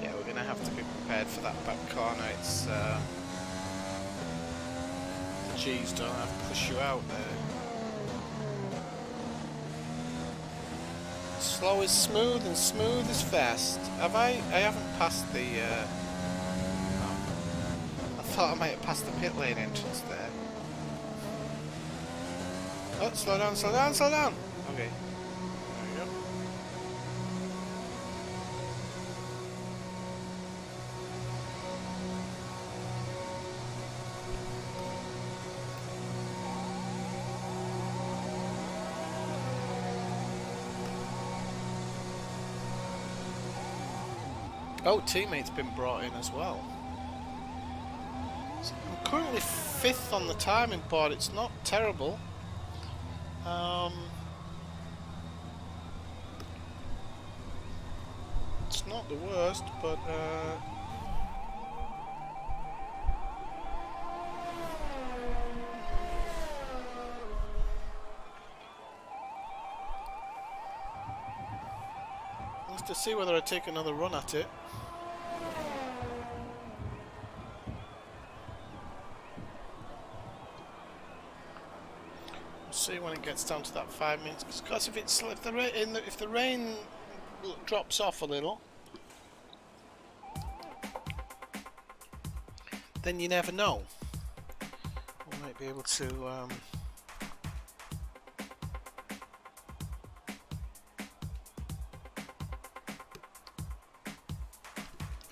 Yeah, we're gonna have to be prepared for that back corner. It's the G's don't have to push you out there. Slow is smooth and smooth is fast. Have I haven't passed the. Oh. I thought I might have passed the pit lane entrance there. Oh, slow down, slow down, slow down! Okay. There we go. Oh, teammate's been brought in as well. So I'm currently 5th on the timing board. It's not terrible. It's not the worst, but just to see whether I take another run at it. See when it gets down to that 5 minutes, because if the rain drops off a little, then you never know. We might be able to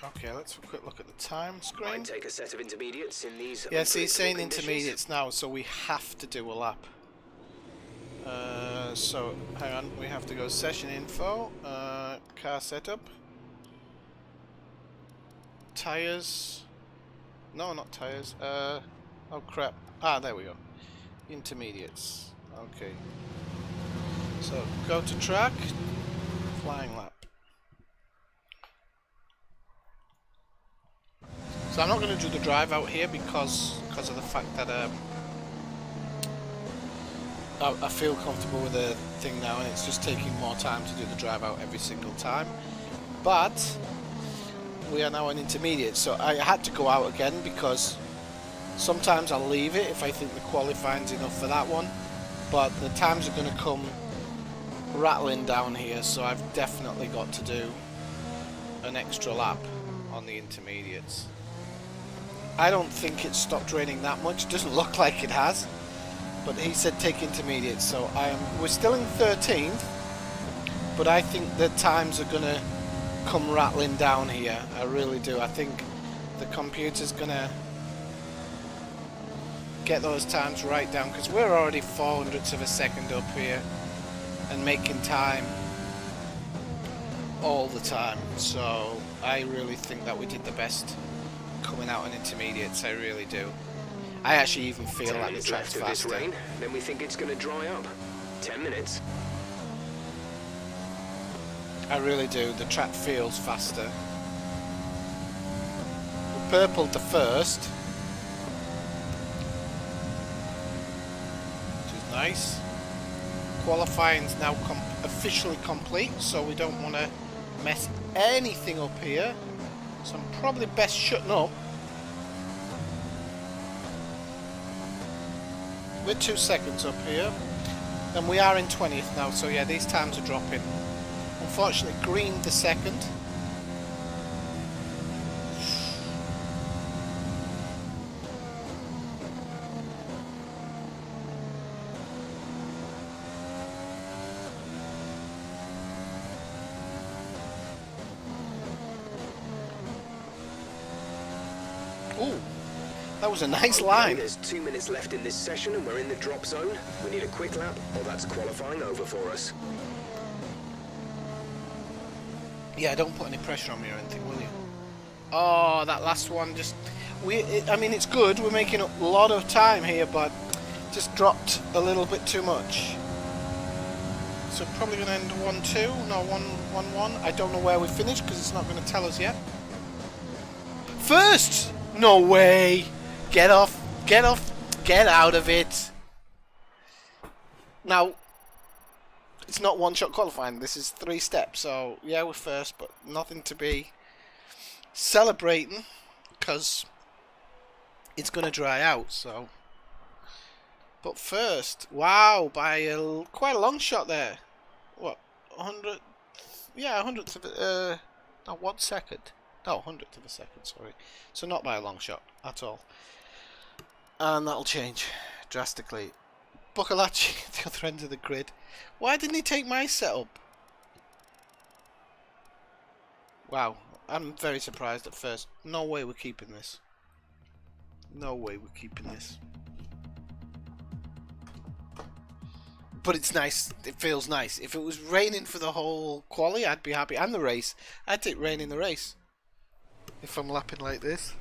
okay, let's have a quick look at the time screen. I'd take a set of intermediates in these. Yeah, see, he's saying conditions. intermediates now, so we have to do a lap. So, hang on, we have to go session info, car setup, tires, no, not tires, oh crap, there we go, intermediates, okay, so go to track, flying lap. So I'm not going to do the drive out here because of the fact that I feel comfortable with the thing now, and it's just taking more time to do the drive out every single time. But we are now an intermediate, so I had to go out again because sometimes I'll leave it if I think the qualifying's enough for that one, but the times are going to come rattling down here, so I've definitely got to do an extra lap on the intermediates. I don't think it's stopped raining that much. It doesn't look like it has. But he said take intermediate, so we're still in 13th, but I think the times are gonna come rattling down here. I really do. I think the computer's gonna get those times right down, because we're already 400ths of a second up here and making time all the time. So I really think that we did the best coming out on intermediates. I really do. I actually even feel like the track's faster. This rain, then we think it's going to dry up. 10 minutes. I really do. The track feels faster. We purpled the first, which is nice. Qualifying's now officially complete, so we don't want to mess anything up here. So I'm probably best shutting up. We're 2 seconds up here, and we are in 20th now, so yeah, these times are dropping. Unfortunately, green the second. Ooh. That was a nice line. There's 2 minutes left in this session and we're in the drop zone. We need a quick lap or that's qualifying over for us. Yeah, don't put any pressure on me or anything, will you? Oh, that last one just... I mean, it's good. We're making up a lot of time here, but just dropped a little bit too much. So probably going to end 1-2. No, 1-1-1. I don't know where we finished because it's not going to tell us yet. First! No way! Get off, get out of it. Now, it's not one-shot qualifying, this is 3 steps, so yeah, we're first, but nothing to be celebrating, because it's going to dry out, so. But first, wow, by quite a long shot there. What, 100? Yeah, 100th of a, no, 1 second. No, 100th of a second, sorry. So not by a long shot at all. And that'll change drastically. Buccalacci at the other end of the grid. Why didn't he take my setup? Wow, I'm very surprised at first. No way we're keeping this. No way we're keeping this. But it's nice. It feels nice. If it was raining for the whole quali, I'd be happy. And the race. I'd take rain in the race. If I'm lapping like this.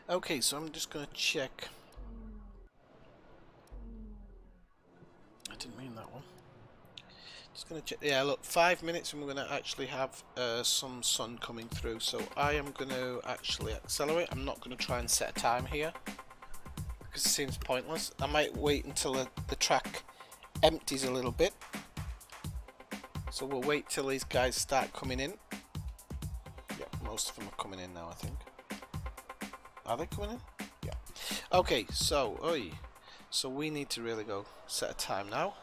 Okay, so I'm just going to check. I didn't mean that one. Just going to check. Yeah, look, 5 minutes and we're going to actually have some sun coming through. So I am going to actually accelerate. I'm not going to try and set a time here. because it seems pointless. I might wait until the track empties a little bit. So we'll wait till these guys start coming in. Yeah, most of them are coming in now, I think. Are they coming in? Yeah. Okay, so so we need to really go set a time now.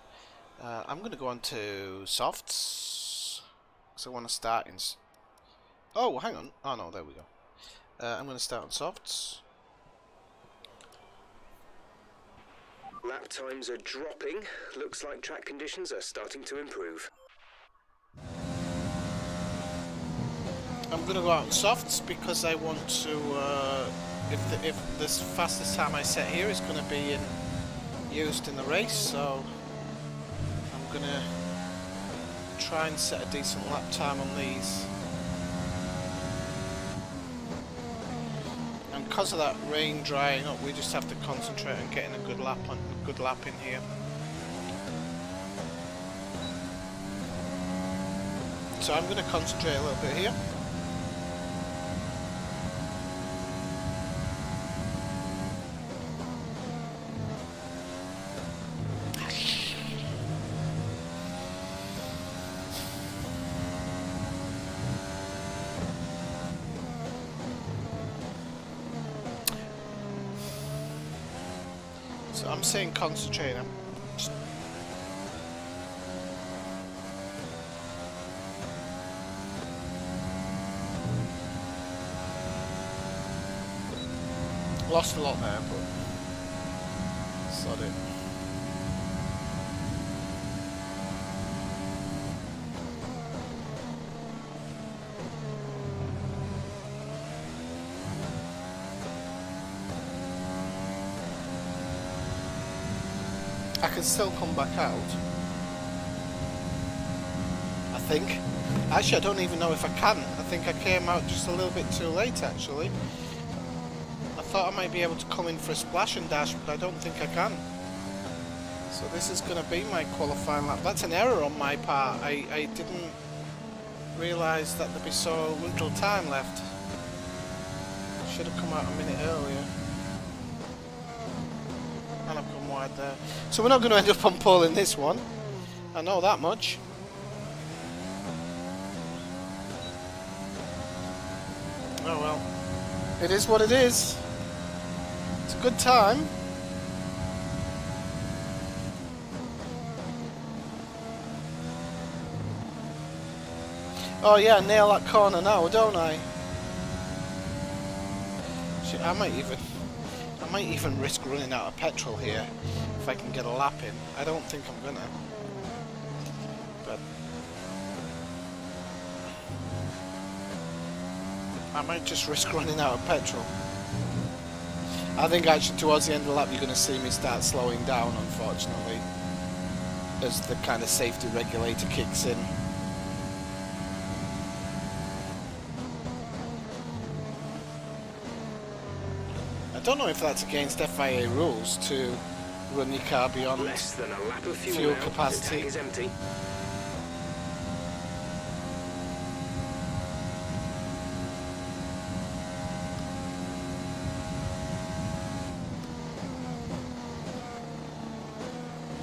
I'm going to go on to softs, because I want to start in... Oh, hang on. Oh no, there we go. I'm going to start on softs. Lap times are dropping. Looks like track conditions are starting to improve. I'm going to go out on softs because I want to... if this fastest time I set here is going to be used in the race, so I'm going to try and set a decent lap time on these. And because of that rain drying up, we just have to concentrate on getting a good lap in here. So I'm going to concentrate a little bit here. So I'm saying concentrate. Lost a lot there, but sod it. I can still come back out, I think. Actually, I don't even know if I can. I think I came out just a little bit too late, actually. I thought I might be able to come in for a splash and dash, but I don't think I can. So this is going to be my qualifying lap. That's an error on my part. I didn't realise that there'd be so little time left. Should have come out a minute earlier. And I've gone wide there. So we're not going to end up on pole in this one. I know that much. Oh well. It is what it is. It's a good time. Oh yeah, nail that corner now, don't I? Shit, I might even risk running out of petrol here if I can get a lap in. I don't think I'm gonna, but I might just risk running out of petrol. I think actually towards the end of the lap you're going to see me start slowing down, unfortunately, as the kind of safety regulator kicks in. I don't know if that's against FIA rules to run your car beyond Less than a lap of fuel now. capacity. The tank is empty.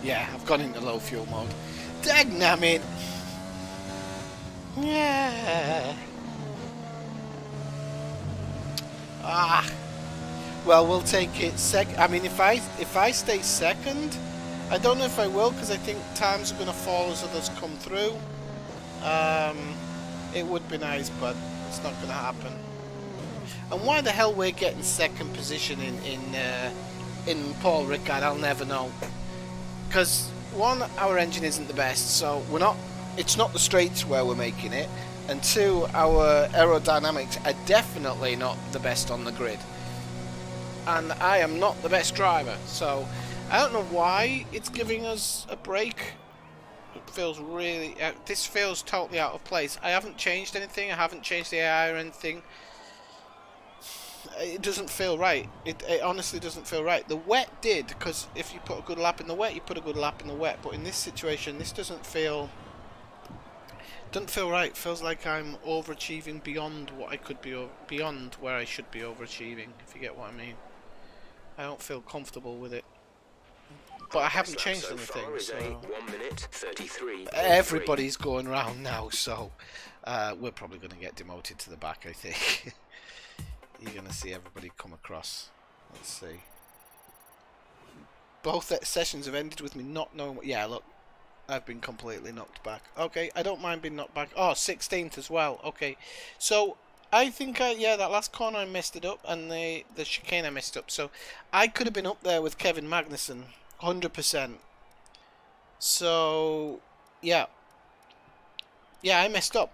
Yeah, I've gone into low fuel mode. Dagnammit! Yeah. Ah. Well, we'll take it I mean, if I stay second, I don't know if I will, because I think times are going to fall as others come through. It would be nice, but it's not going to happen. And why the hell we're getting second position in Paul Ricard, I'll never know. Because one, our engine isn't the best, so it's not the straights where we're making it, and two, our aerodynamics are definitely not the best on the grid. And I am not the best driver, so I don't know why it's giving us a break. It feels really... this feels totally out of place. I haven't changed anything, I haven't changed the AI or anything. It doesn't feel right. It honestly doesn't feel right. The wet did, because if you put a good lap in the wet, you put a good lap in the wet. But in this situation, this doesn't feel right. It feels like I'm overachieving beyond what I could be, beyond where I should be overachieving, if you get what I mean. I don't feel comfortable with it. But I haven't changed anything, so... 1 minute 33. Everybody's going around now, so we're probably going to get demoted to the back, I think. You're going to see everybody come across. Let's see. Both sessions have ended with me not knowing what... Yeah, look. I've been completely knocked back. Okay, I don't mind being knocked back. Oh, 16th as well. Okay. So, I think yeah, that last corner I messed it up, and the chicane I messed up. So, I could have been up there with Kevin Magnussen. 100%. So, yeah. Yeah, I messed up.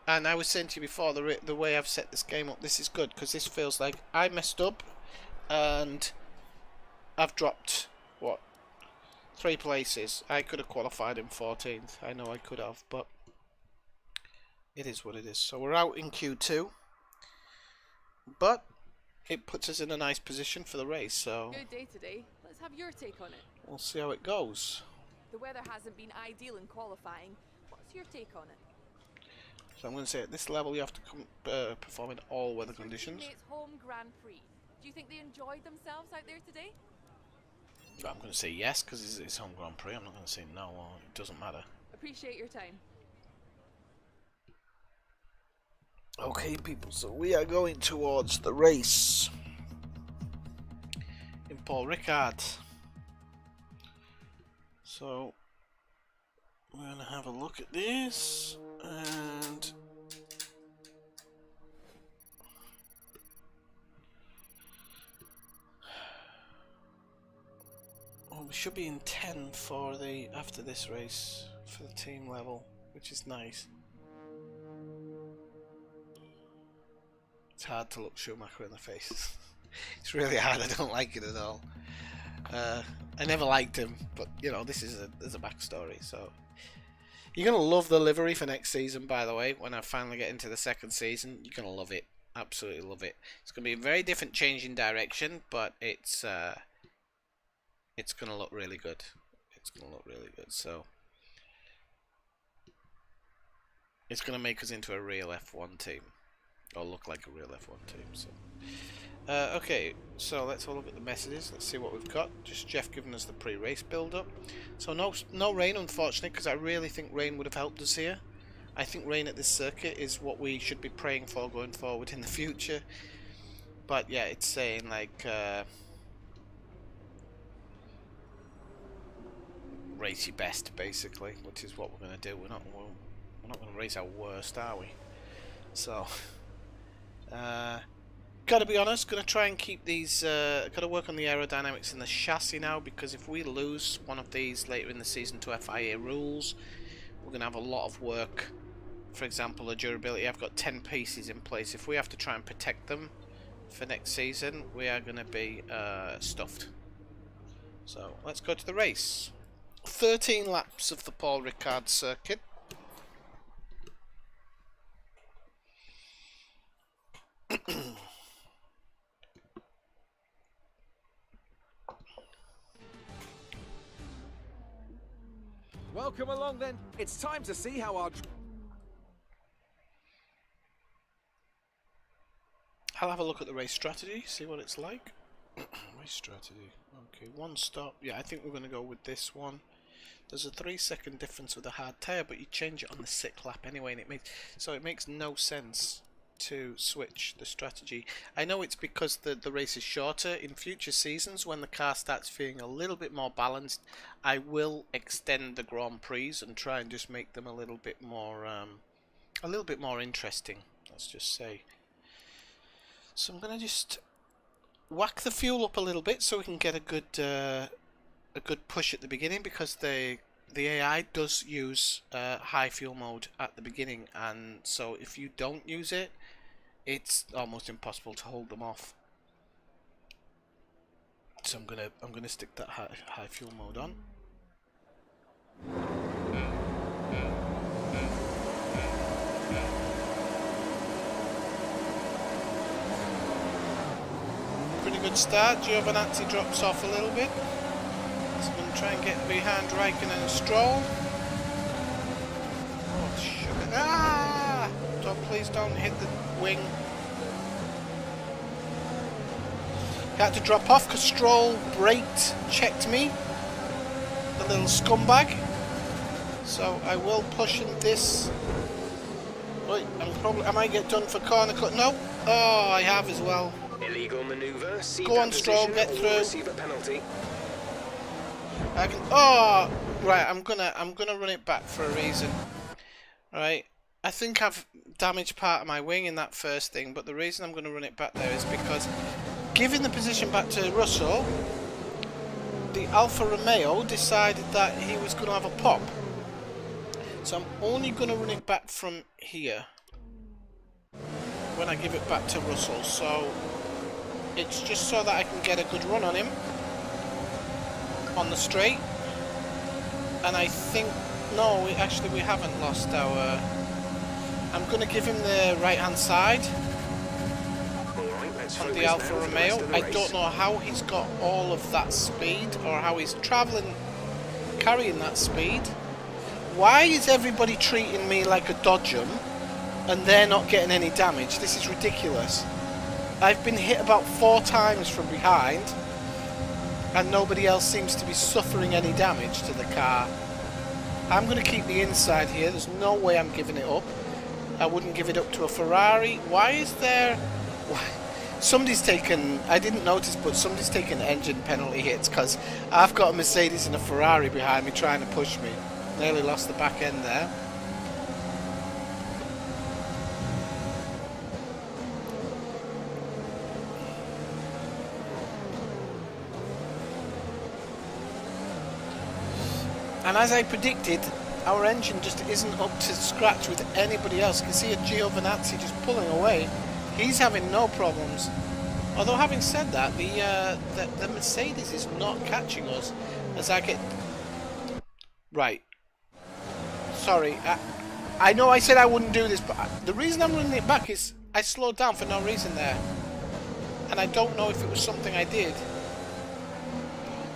And I was saying to you before, the way I've set this game up, this is good, because this feels like I messed up, and I've dropped, what, 3 places. I could have qualified in 14th. I know I could have, but it is what it is. So we're out in Q2, but it puts us in a nice position for the race. So Good day today. Let's have your take on it. we'll see how it goes. The weather hasn't been ideal in qualifying. What's your take on it? So I'm going to say at this level you have to perform in all weather conditions. It's home Grand Prix. Do you think they enjoyed themselves out there today? I'm going to say yes, because it's home Grand Prix. I'm not going to say no, or it doesn't matter. Appreciate your time. Okay, people, so we are going towards the race in Paul Ricard. So we're going to have a look at this, and we should be in 10 for the after this race for the team level, which is nice. It's hard to look Schumacher in the face. It's really hard. I don't like it at all. I never liked him, but you know, this is there's a backstory. So you're gonna love the livery for next season. By the way, when I finally get into the second season, you're gonna love it. Absolutely love it. It's gonna be a very different change in direction, but it's gonna look really good. It's gonna look really good. So it's gonna make us into a real F1 team, or look like a real F1 team. So okay, so let's have a look at the messages. Let's see what we've got. Just Jeff giving us the pre-race build-up. So no rain, unfortunately, because I really think rain would have helped us here. I think rain at this circuit is what we should be praying for going forward in the future. But yeah, it's saying like race your best, basically, which is what we're going to do. We're not going to race our worst, are we? So gotta be honest, gonna try and keep these gotta work on the aerodynamics in the chassis now, because if we lose one of these later in the season to FIA rules, we're gonna have a lot of work. For example, the durability, I've got 10 pieces in place. If we have to try and protect them for next season, we are gonna be stuffed. So let's go to the race. 13 laps of the Paul Ricard circuit. Welcome along then. It's time to see how our... I'll have a look at the race strategy, see what it's like. Race strategy. Okay, one stop. Yeah, I think we're going to go with this one. There's a 3-second difference with a hard tyre, but you change it on the 6th lap anyway, and it makes no sense to switch the strategy. I know it's because the race is shorter. In future seasons, when the car starts feeling a little bit more balanced, I will extend the Grand Prix and try and just make them a little bit more interesting. Let's just say. So I'm gonna just whack the fuel up a little bit so we can get a good push at the beginning, because the AI does use high fuel mode at the beginning, and so if you don't use it, it's almost impossible to hold them off. So I'm gonna stick that high fuel mode on. Pretty good start. Giovinazzi drops off a little bit. So I'm going to try and get behind Raikkonen and Stroll. Oh, sugar. Ah! Please don't hit the wing. Had to drop off because Stroll braked, checked me. The little scumbag. So I will push in this. Wait, I might get done for corner cut. No. Oh, I have as well. Illegal maneuver. Go on, Stroll, get through. Receive a penalty. I can. Oh, right. I'm gonna run it back for a reason. Right. I think I've damaged part of my wing in that first thing, but the reason I'm gonna run it back there is because giving the position back to Russell, the Alfa Romeo decided that he was gonna have a pop. So I'm only gonna run it back from here when I give it back to Russell. So it's just so that I can get a good run on him on the straight. And I think, no, actually we haven't lost our... I'm going to give him the right hand side on the Alfa Romeo. I don't know how he's got all of that speed or how he's travelling, carrying that speed. Why is everybody treating me like a dodgem and they're not getting any damage? This is ridiculous. I've been hit about 4 times from behind and nobody else seems to be suffering any damage to the car. I'm going to keep the inside here. There's no way I'm giving it up. I wouldn't give it up to a Ferrari. Why is there... Why? Somebody's taken... I didn't notice, but somebody's taken engine penalty hits because I've got a Mercedes and a Ferrari behind me trying to push me. Nearly lost the back end there. And as I predicted, our engine just isn't up to scratch with anybody else. You can see a Giovinazzi just pulling away. He's having no problems. Although having said that, the Mercedes is not catching us as I get... Right. Sorry. I know I said I wouldn't do this, but the reason I'm running it back is I slowed down for no reason there. And I don't know if it was something I did.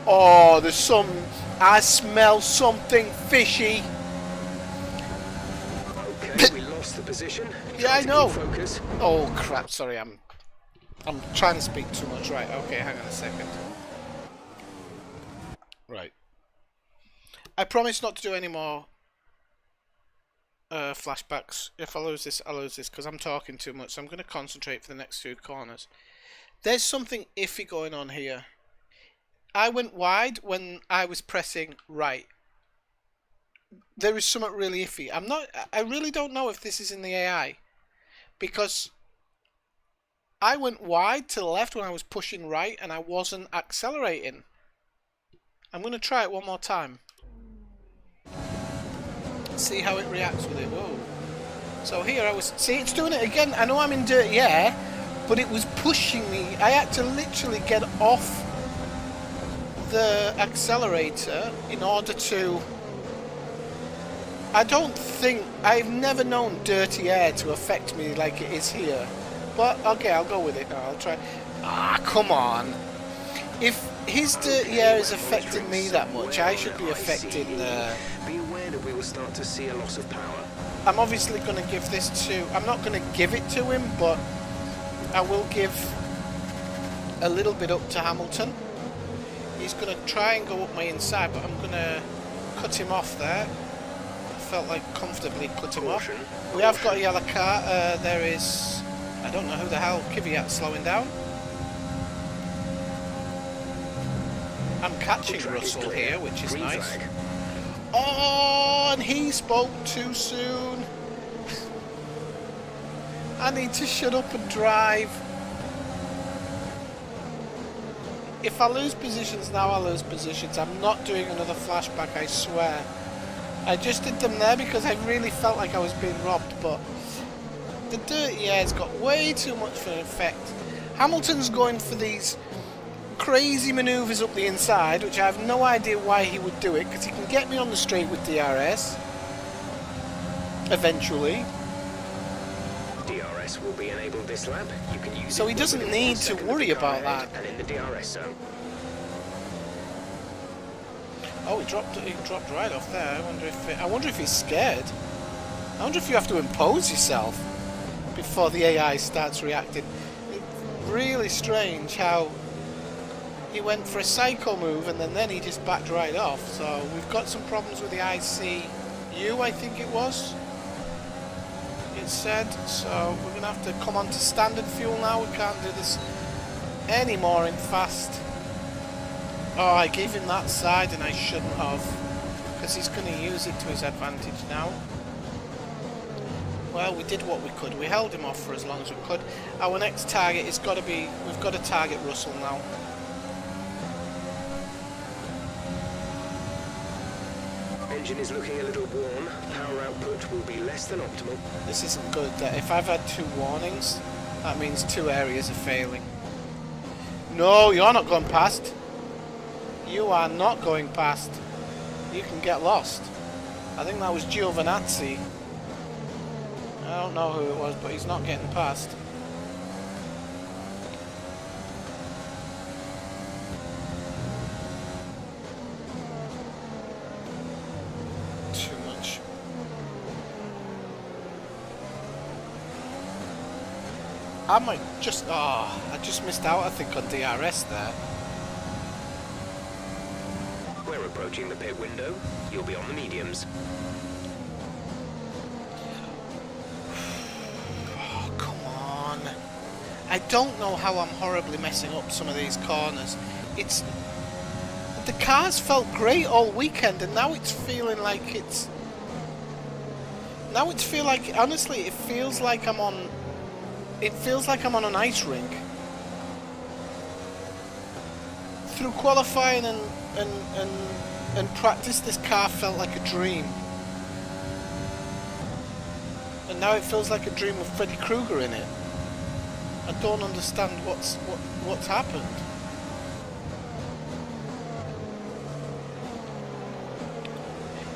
Oh, there's some... I smell something fishy. Okay, we lost the position. Yeah, I know. Focus. Oh crap! Sorry, I'm trying to speak too much. Right? Okay, hang on a second. Right. I promise not to do any more flashbacks. If I lose this, I lose this because I'm talking too much. So I'm going to concentrate for the next 2 corners. There's something iffy going on here. I went wide when I was pressing right. There is something really iffy. I really don't know if this is in the AI. Because I went wide to the left when I was pushing right and I wasn't accelerating. I'm going to try it one more time. See how it reacts with it. Whoa. So here I was... See, it's doing it again. I know I'm in dirty air, but it was pushing me. I had to literally get off the accelerator in order to... I don't think... I've never known dirty air to affect me like it is here. But, okay, I'll go with it now. I'll try... Ah, come on. If his dirty air is affecting me that much, I should be affecting... Be aware that we will start to see a loss of power. I'm obviously going to give this to... I'm not going to give it to him, but I will give a little bit up to Hamilton. He's going to try and go up my inside, but I'm going to cut him off there. I felt like comfortably cut him off. We have got a yellow car. There is... I don't know who the hell Kvyat's slowing down. I'm catching Russell here, which is nice. Oh, and he spoke too soon. I need to shut up and drive. If I lose positions now, I lose positions. I'm not doing another flashback, I swear. I just did them there because I really felt like I was being robbed, but the dirty air's got way too much for an effect. Hamilton's going for these crazy manoeuvres up the inside, which I have no idea why he would do it, because he can get me on the straight with DRS eventually. DRS will be enabled this lap. You can use so he doesn't need to worry about that. And in the DRS zone. Oh, he dropped right off there. I wonder if he's scared. I wonder if you have to impose yourself before the AI starts reacting. It's really strange how he went for a psycho move and then he just backed right off. So we've got some problems with the ICU, I think it was. It said. So we're gonna have to come on to standard fuel now. We can't do this anymore in fast. Oh, I gave him that side and I shouldn't have, because he's going to use it to his advantage now. Well, we did what we could. We held him off for as long as we could. Our next target has got to be, we've got to target Russell now. Engine is looking a little warm. Power output will be less than optimal. This isn't good. If I've had 2 warnings, that means 2 areas are failing. No, you're not going past. You are not going past. You can get lost. I think that was Giovinazzi. I don't know who it was, but he's not getting past. Too much. I might just... Oh, I just missed out, I think, on DRS there. We're approaching the pit window. You'll be on the mediums. Oh, come on. I don't know how I'm horribly messing up some of these corners. It's... The cars felt great all weekend and now it's feeling like it's... Now it's feel like... Honestly, it feels like I'm on... It feels like I'm on an ice rink. Through qualifying and practice, this car felt like a dream. And now it feels like a dream with Freddy Krueger in it. I don't understand what's happened.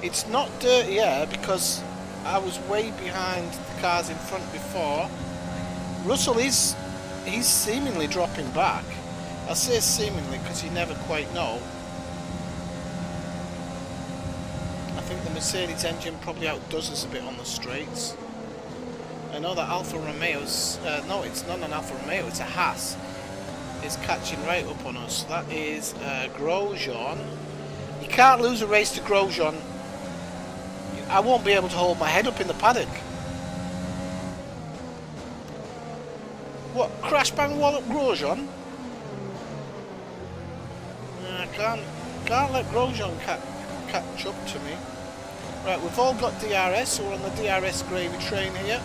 It's not dirtier because I was way behind the cars in front before. Russell he's seemingly dropping back. I say seemingly because you never quite know. I think the Mercedes engine probably outdoes us a bit on the straights. I know that Alfa Romeo's... no, it's not an Alfa Romeo, it's a Haas. Is catching right up on us. That is Grosjean. You can't lose a race to Grosjean. I won't be able to hold my head up in the paddock. What? Crash bang wallop Grosjean? I can't let Grosjean catch up to me. Right, we've all got DRS, so we're on the DRS gravy train here.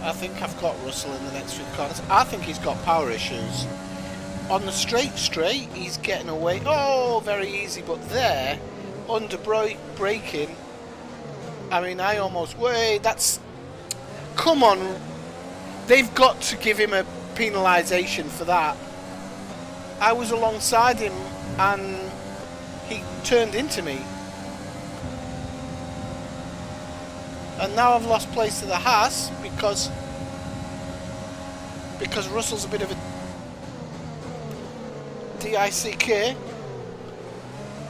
I think I've got Russell in the next few corners. I think he's got power issues. On the straight, he's getting away. Oh, very easy, but there, under braking, I mean, I almost... Wait, that's... Come on. They've got to give him a penalisation for that. I was alongside him and he turned into me. And now I've lost place to the Haas because Russell's a bit of a DICK.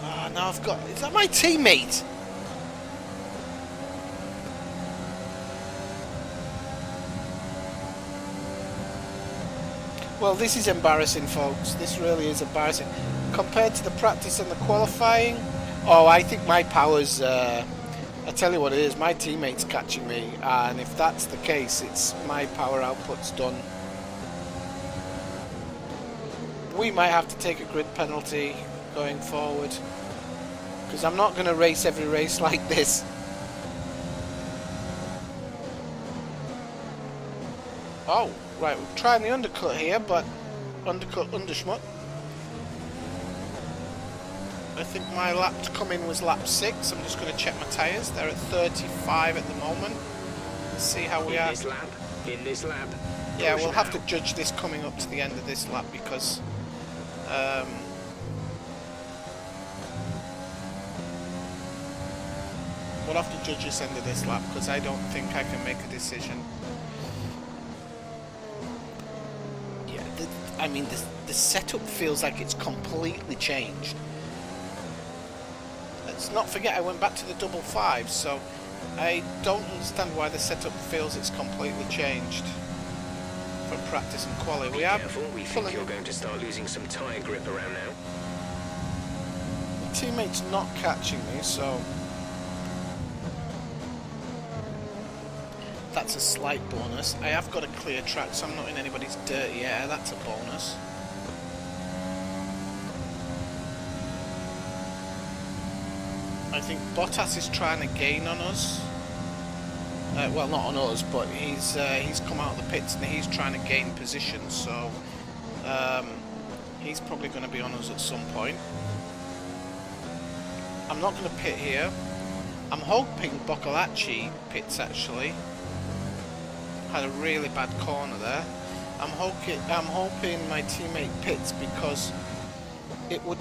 Oh, now I've got... Is that my teammate? Well, this is embarrassing, folks. This really is embarrassing. Compared to the practice and the qualifying, oh, I think my power's... I tell you what it is, my teammate's catching me, and if that's the case, it's my power output's done. We might have to take a grid penalty going forward, because I'm not going to race every race like this. Oh, right, we're trying the undercut here, but underschmut. I think my lap to come in was lap 6. I'm just going to check my tyres. They're at 35 at the moment. Let's see how we are. In this lap. Yeah, we'll have to judge this coming up to the end of this lap because we'll have to judge this end of this lap because I don't think I can make a decision. Yeah, I mean, the setup feels like it's completely changed. let's not forget I went back to the double five, so I don't understand why the setup feels it's completely changed from practice and quality. Be careful, we think you're going to start losing some tyre grip around now. My teammate's not catching me, so that's a slight bonus. I have got a clear track, so I'm not in anybody's dirty air. That's a bonus. I think Bottas is trying to gain on us. Well, not on us, but he's come out of the pits and he's trying to gain position. So he's probably going to be on us at some point. I'm not going to pit here. I'm hoping Boccolacci pits actually. Had a really bad corner there. I'm hoping my teammate pits because it would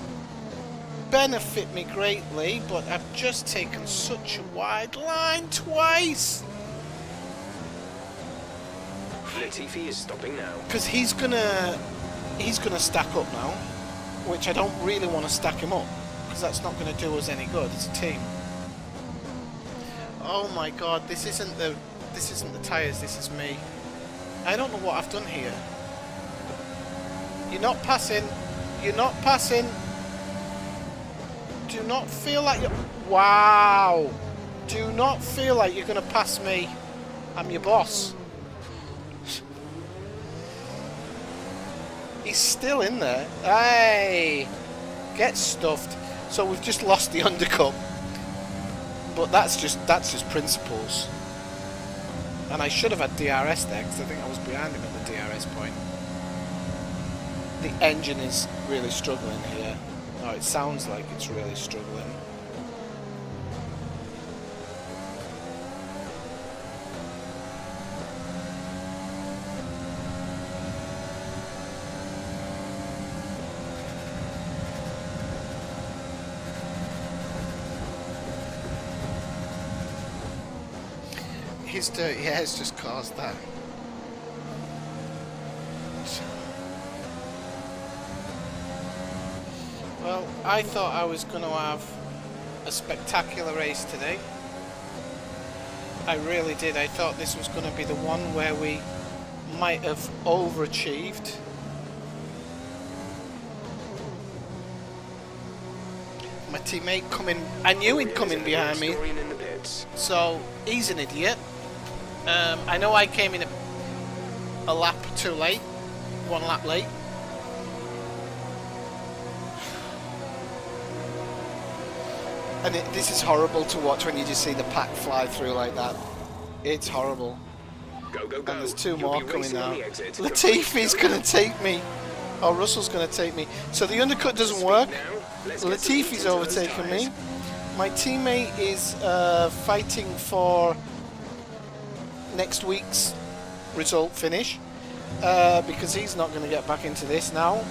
benefit me greatly, but I've just taken such a wide line twice. Latifi is stopping now. Because he's gonna stack up now, which I don't really want to stack him up because that's not going to do us any good as a team. Oh my god, this isn't the tyres, this is me. I don't know what I've done here. You're not passing. You're not passing. Do not feel like you're... Wow! Do not feel like you're going to pass me. I'm your boss. He's still in there. Hey! Get stuffed. So we've just lost the undercut. But that's just principles. And I should have had DRS there because I think I was behind him at the DRS point. The engine is really struggling here. Oh, it sounds like it's really struggling. His dirty hair's just caused that. Well, I thought I was going to have a spectacular race today. I really did. I thought this was going to be the one where we might have overachieved. My teammate coming, I knew he'd come in behind me, so he's an idiot. I know I came in a lap too late, 1 lap late. And this is horrible to watch when you just see the pack fly through like that. It's horrible. Go, go, go. And there's 2 You'll more be coming racing on now. the exit. Latifi's going to take me. Oh, Russell's going to take me. So the undercut doesn't work. Latifi's overtaken me. My teammate is fighting for next week's result finish because he's not going to get back into this now.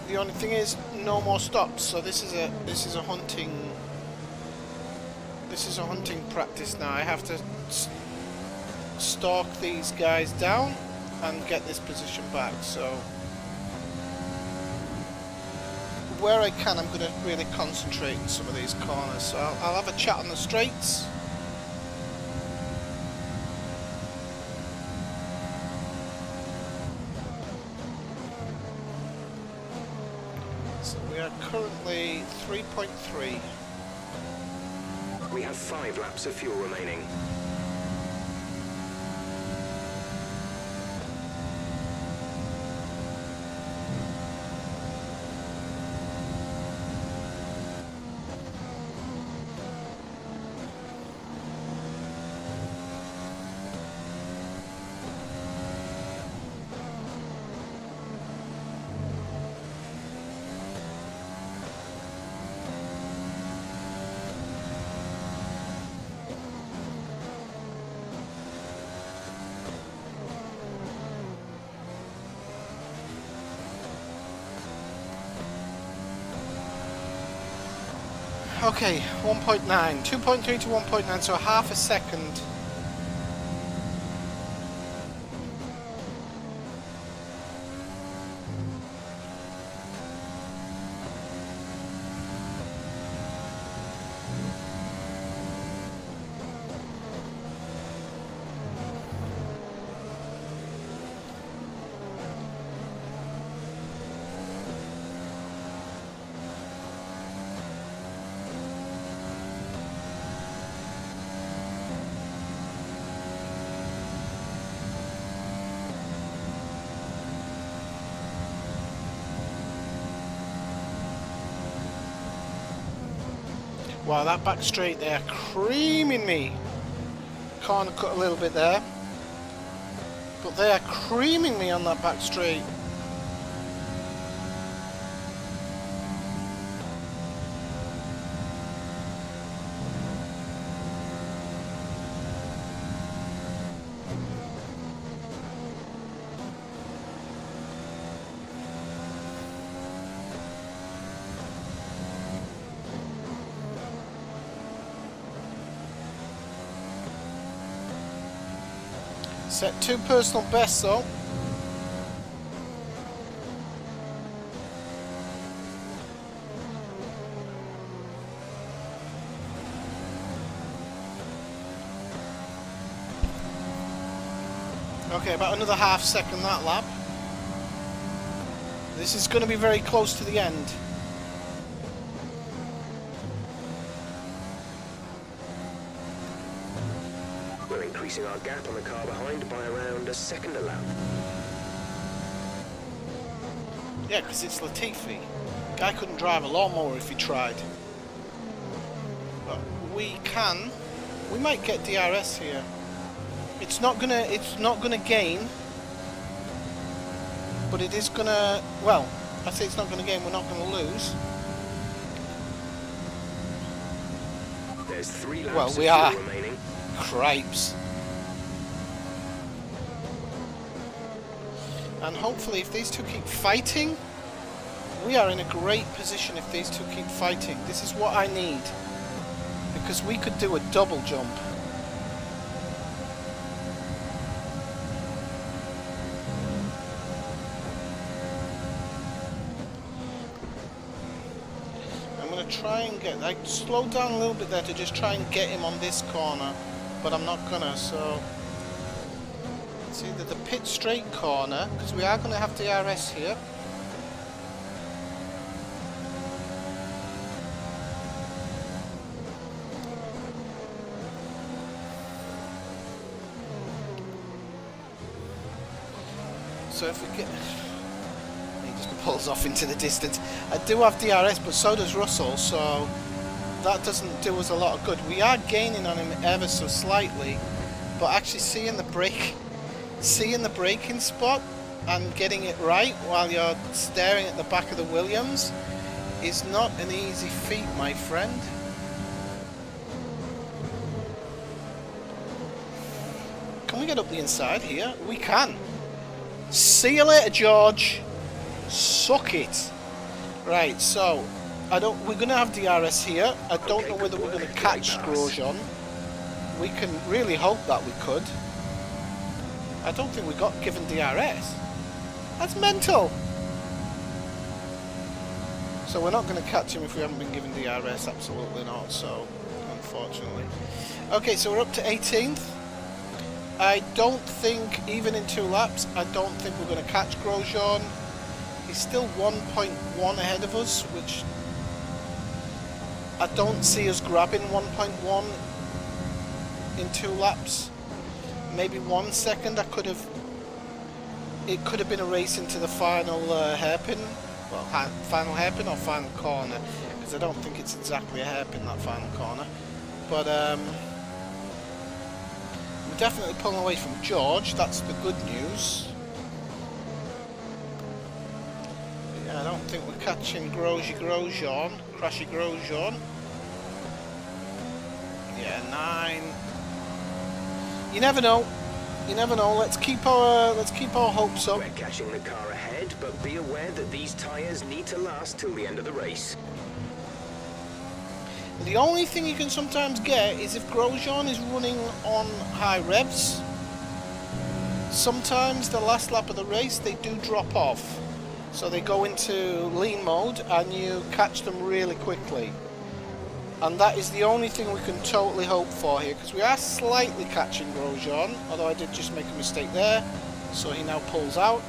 The only thing is no more stops, so this is a hunting practice now. I have to stalk these guys down and get this position back. So where I can, I'm going to really concentrate in some of these corners. So I'll have a chat on the straights. So we are currently 3.3. We have 5 laps of fuel remaining. Okay, 1.9, 2.3 to 1.9, so half a second. Wow, that back straight there, creaming me. Corner cut a little bit there. But they are creaming me on that back straight. Set 2 personal bests though. Okay, about another half second that lap. This is going to be very close to the end. We're increasing our gap on the car behind by around a second a lap. Yeah, because it's Latifi. Guy couldn't drive a lawnmower if he tried. But we might get DRS here. It's not gonna gain, but it is gonna, well, I say it's not gonna gain, we're not gonna lose. There's 3 laps Well, we of are. fuel remaining. Cripes. And hopefully if these two keep fighting, we are in a great position if these two keep fighting. This is what I need. Because we could do a double jump. I'm going to try and get, I slowed down a little bit there to just try and get him on this corner. But I'm not gonna, so it's either the pit straight corner, because we are going to have DRS here. So if we get, he just pulls off into the distance. I do have DRS, but so does Russell, so that doesn't do us a lot of good. We are gaining on him ever so slightly, but actually seeing the braking spot and getting it right while you're staring at the back of the Williams is not an easy feat, my friend. Can we get up the inside here? We can. See you later, George. Suck it. Right, so we're gonna have DRS here. I don't know whether we're gonna catch Grosjean. We can really hope that we could. I don't think we got given DRS. That's mental. So we're not gonna catch him if we haven't been given DRS, absolutely not, so unfortunately. Okay, so we're up to 18th. I don't think, even in 2 laps, I don't think we're going to catch Grosjean. He's still 1.1 ahead of us, which I don't see us grabbing 1.1 in 2 laps. Maybe 1 second. It could have been a race into the final hairpin. Well, final hairpin or final corner, because I don't think it's exactly a hairpin, that final corner. But we're definitely pulling away from George, that's the good news. Yeah, I don't think we're catching Grosjean. Yeah, 9. You never know. You never know. Let's keep our hopes up. We're catching the car ahead, but be aware that these tyres need to last till the end of the race. The only thing you can sometimes get is if Grosjean is running on high revs, sometimes the last lap of the race they do drop off. So they go into lean mode and you catch them really quickly. And that is the only thing we can totally hope for here, because we are slightly catching Grosjean, although I did just make a mistake there, so he now pulls out.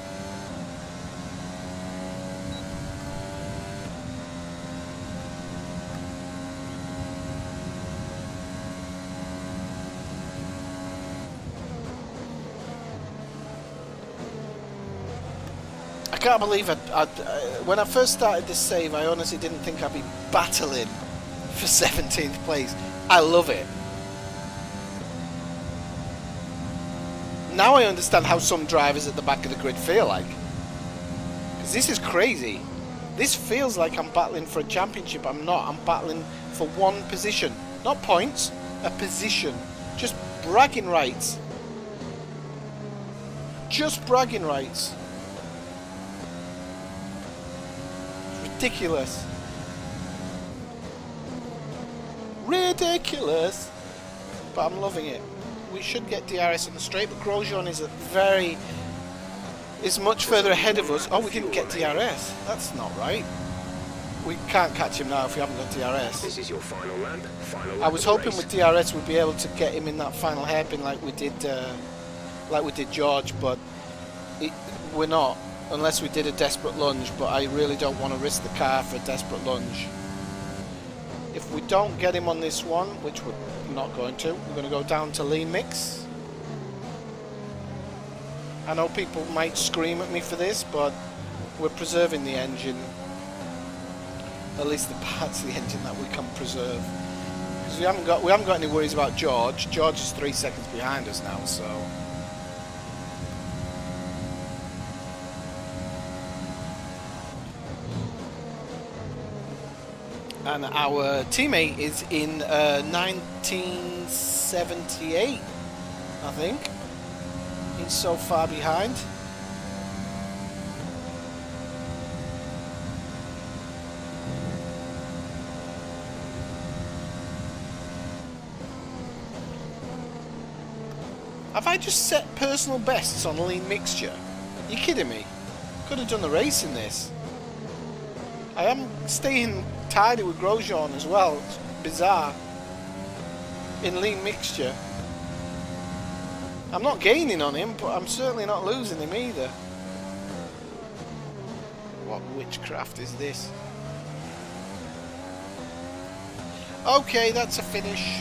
I can't believe when I first started this save, I honestly didn't think I'd be battling for 17th place. I love it. Now I understand how some drivers at the back of the grid feel like. Because this is crazy. This feels like I'm battling for a championship. I'm not. I'm battling for one position. Not points, a position. Just bragging rights. Just bragging rights. It's ridiculous. Ridiculous. But I'm loving it. We should get DRS on the straight, but Grosjean is much further ahead of us. Oh, we didn't get DRS. That's not right. We can't catch him now if we haven't got DRS. This is your final lap. I was hoping with DRS we'd be able to get him in that final hairpin like we did George, but we're not unless we did a desperate lunge. But I really don't want to risk the car for a desperate lunge. If we don't get him on this one, which we're not going to, we're going to go down to lean mix. I know people might scream at me for this, but we're preserving the engine. At least the parts of the engine that we can preserve. Because we haven't got any worries about George. George is 3 seconds behind us now, so. And our teammate is in 1978, I think. He's so far behind. Have I just set personal bests on lean mixture? Are you kidding me? Could have done the race in this. I am staying tidy with Grosjean as well. It's bizarre. In lean mixture. I'm not gaining on him, but I'm certainly not losing him either. What witchcraft is this? Okay, that's a finish.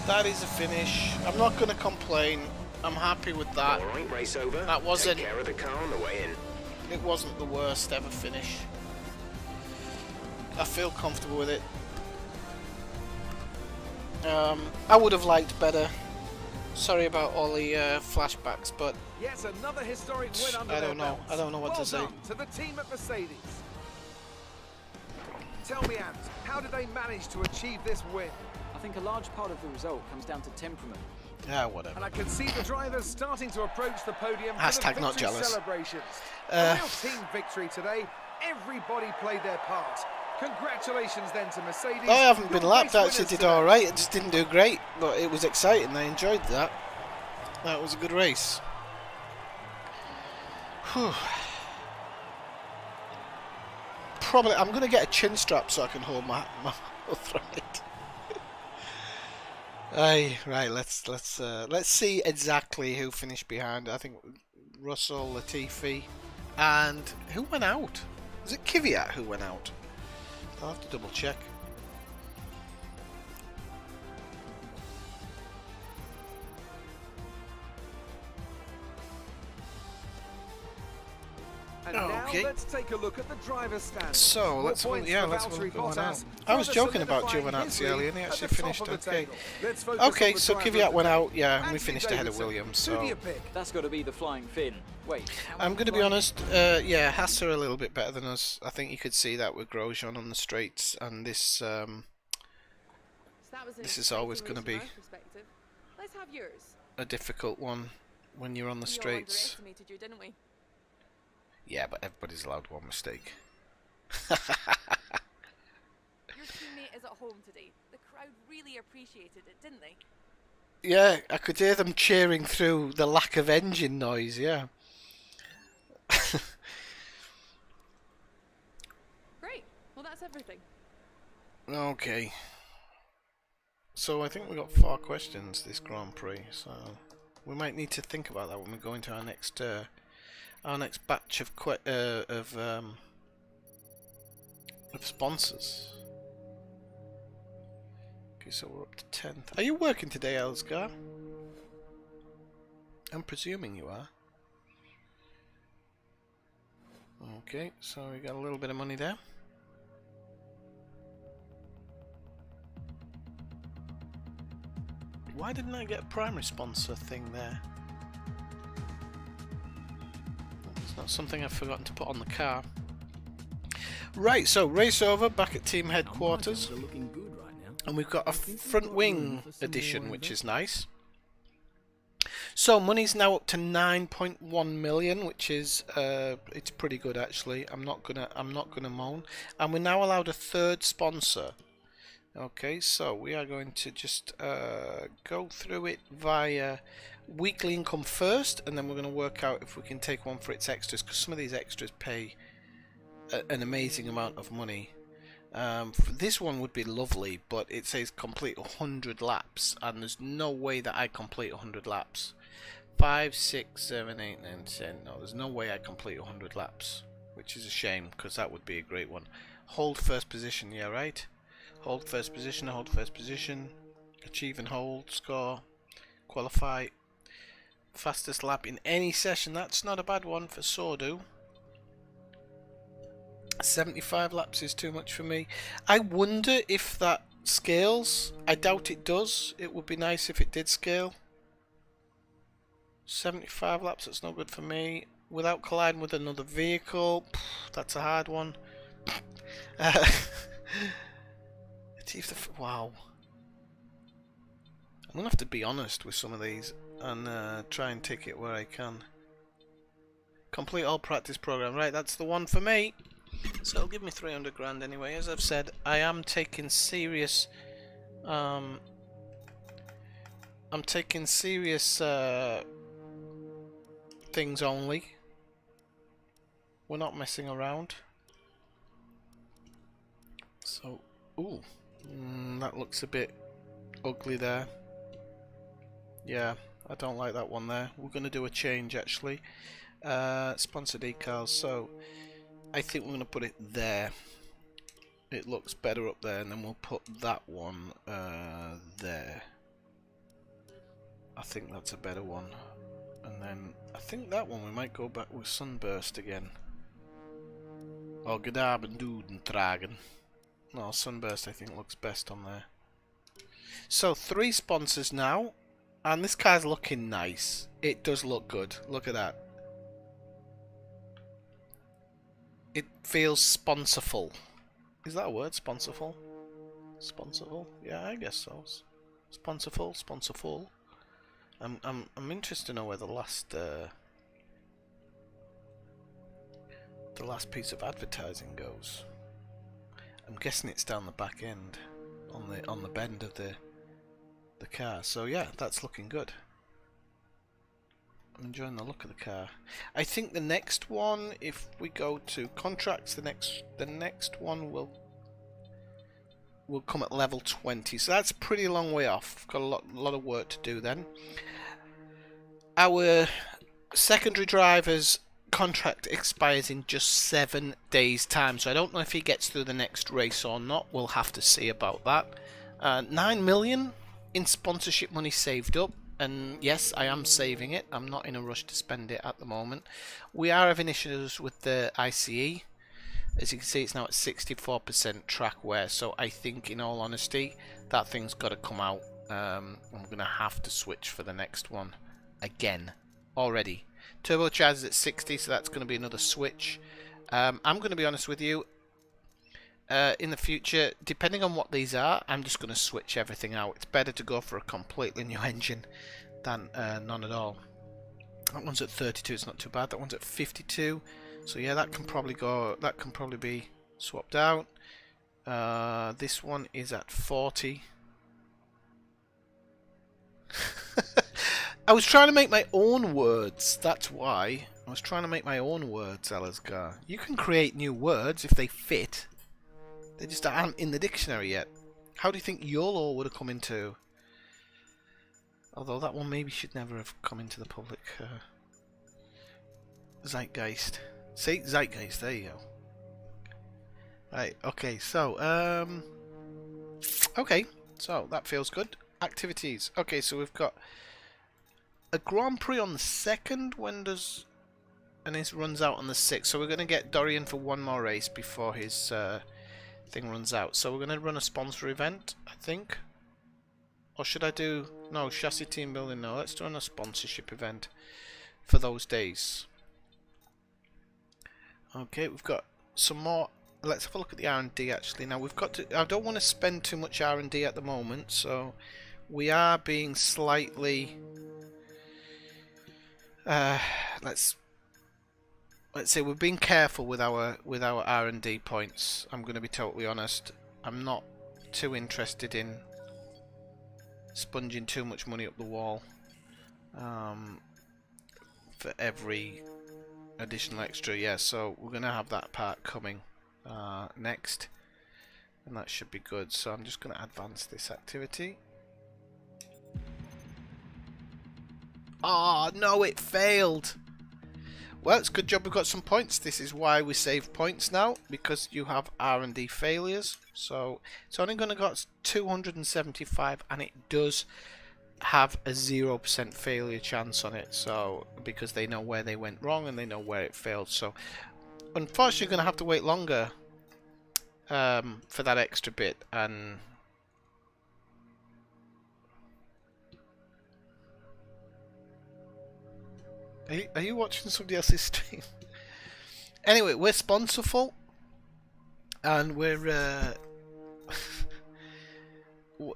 That is a finish. I'm not going to complain. I'm happy with that. All right, race over. That wasn't. Take care of the car on the way in. It wasn't the worst ever finish. I feel comfortable with it. I would have liked better. Sorry about all the flashbacks, but Yes, another historic win under I don't their know. belts. I don't know what Well to say. done to the team at Mercedes. Tell me, Ant, how did they manage to achieve this win? I think a large part of the result comes down to temperament. Yeah, whatever. And I can see the drivers starting to approach the podium for Hashtag the not victory jealous. celebrations. A real team victory today. Everybody played their part. Congratulations then to Mercedes. I haven't been Your lapped. race Actually, winners did today. all right. It just didn't do great, but it was exciting. I enjoyed that. That was a good race. Whew. Probably, I'm going to get a chin strap so I can hold my mouth right. Aye, right. Let's see exactly who finished behind. I think Russell, Latifi, and who went out? Was it Kvyat who went out? I'll have to double check. And Okay. now let's take a look at the driver's stand. So More let's points yeah, for let's Valtteri go on out. Bottas, I was further joking about solidifying his Giovinazzi earlier, and he lead actually at the top finished of the okay. table. Let's focus Okay, on the so driver Kvyat of went the out, yeah, and we Anthony finished ahead of Davidson. Williams. Who do So you pick? That's got to be the flying Finn. Wait, how I'm many going to be flying- honest. Yeah, Haas are a little bit better than us. I think you could see that with Grosjean on the straights, and this. So that was an This is always exciting gonna race be- from our perspective. Let's have yours. A difficult one when you're on the We all straights. underestimated you, didn't we? Yeah, but everybody's allowed one mistake. Your teammate is at home today. The crowd really appreciated it, didn't they? Yeah, I could hear them cheering through the lack of engine noise, yeah. Great. Well, that's everything. Okay. So I think we got 4 questions this Grand Prix, so we might need to think about that when we go into our next batch of sponsors. Okay, so we're up to 10th. Are you working today, Elsgar? I'm presuming you are. Okay, so we got a little bit of money there. Why didn't I get a primary sponsor thing there? It's not something I've forgotten to put on the car. Right, so race over, back at team headquarters. And we've got a front wing edition, which is nice. So money's now up to 9.1 million, which is it's pretty good actually. I'm not gonna moan. And we're now allowed a third sponsor. Okay, so we are going to just go through it via weekly income first, and then we're going to work out if we can take one for its extras, because some of these extras pay an amazing amount of money. This one would be lovely, but it says complete 100 laps, and there's no way that I complete 100 laps. 5, 6, 7, 8, 9, 10. No, there's no way I complete 100 laps, which is a shame, because that would be a great one. Hold first position, yeah, right? Hold first position, hold first position. Achieve and hold, score, qualify. Fastest lap in any session, that's not a bad one for Sordu. 75 laps is too much for me. I wonder if that scales. I doubt it does. It would be nice if it did scale. 75 laps, that's not good for me. Without colliding with another vehicle, that's a hard one. Wow. I'm gonna have to be honest with some of these and try and take it where I can. Complete all practice program, right? That's the one for me. So it'll give me 300 grand anyway. As I've said, I am taking serious. I'm taking serious things only. We're not messing around. So, ooh, that looks a bit ugly there. Yeah, I don't like that one there. We're going to do a change actually. Sponsor decals. So, I think we're going to put it there. It looks better up there, and then we'll put that one there. I think that's a better one. And then I think that one we might go back with Sunburst again. Or Gedaben Duden Tragen. No, Sunburst I think looks best on there. So 3 sponsors now, and this car's looking nice. It does look good. Look at that. It feels sponsorful. Is that a word? Sponsorful? Sponsorful? Yeah, I guess so. Sponsorful? Sponsorful? I'm interested to know where the last piece of advertising goes. I'm guessing it's down the back end, on the bend of the car. So yeah, that's looking good. I'm enjoying the look of the car. I think the next one, if we go to contracts, the next one will come at level 20. So that's a pretty long way off. Got a lot of work to do then. Our secondary driver's contract expires in just 7 days time, so I don't know if he gets through the next race or not. We'll have to see about that. 9 million in sponsorship money saved up, and yes, I am saving it. I'm not in a rush to spend it at the moment. We are having issues with the ICE. As you can see, it's now at 64% track wear, so I think, in all honesty, that thing's got to come out. I'm going to have to switch for the next one again already. Turbocharger's at 60, so that's going to be another switch. I'm going to be honest with you. In the future, depending on what these are, I'm just going to switch everything out. It's better to go for a completely new engine than none at all. That one's at 32, it's not too bad. That one's at 52. So yeah, that can probably go. That can probably be swapped out. This one is at 40. I was trying to make my own words. That's why I was trying to make my own words, Alazgar. You can create new words if they fit. They just aren't in the dictionary yet. How do you think YOLO would have come into? Although that one maybe should never have come into the public. Zeitgeist. See, Zeitgeist. There you go. Right. Okay. So, okay. So that feels good. Activities. Okay. So we've got a Grand Prix on the 2nd. When does? And his runs out on the 6th. So we're going to get Dorian for one more race before his thing runs out. So we're going to run a sponsor event, I think. Or should I do... No, chassis team building, no. Let's do a sponsorship event for those days. Okay, we've got some more. Let's have a look at the R&D actually. Now we've got to... I don't want to spend too much R&D at the moment, so we are being slightly... let's say we're being careful with our R&D points. I'm going to be totally honest. I'm not too interested in sponging too much money up the wall for every additional extra. Yeah, so we're going to have that part coming next, and that should be good. So I'm just going to advance this activity. Oh no, it failed. Well, it's a good job we've got some points. This is why we save points now, because you have R&D failures. So it's only going to got 275, and it does have a 0% failure chance on it. So because they know where they went wrong and they know where it failed. So unfortunately, you're going to have to wait longer for that extra bit. And are you watching somebody else's stream? Anyway, we're sponsorful, and we're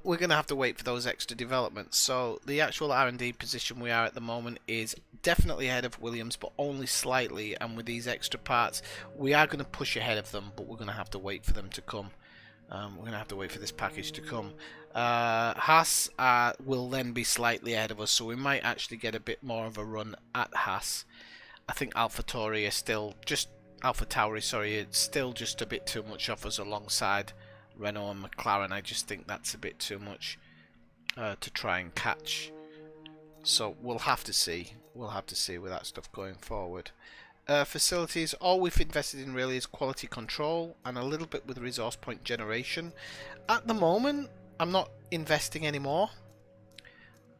we're gonna have to wait for those extra developments. So the actual R&D position we are at the moment is definitely ahead of Williams, but only slightly. And with these extra parts, we are going to push ahead of them, but we're going to have to wait for them to come. We're going to have to wait for this package to come. Haas will then be slightly ahead of us, so we might actually get a bit more of a run at Haas. I think AlphaTauri is still just it's still just a bit too much off us alongside Renault and McLaren. I just think that's a bit too much to try and catch. So we'll have to see. We'll have to see with that stuff going forward. Facilities, all we've invested in really is quality control and a little bit with resource point generation. At the moment, I'm not investing anymore.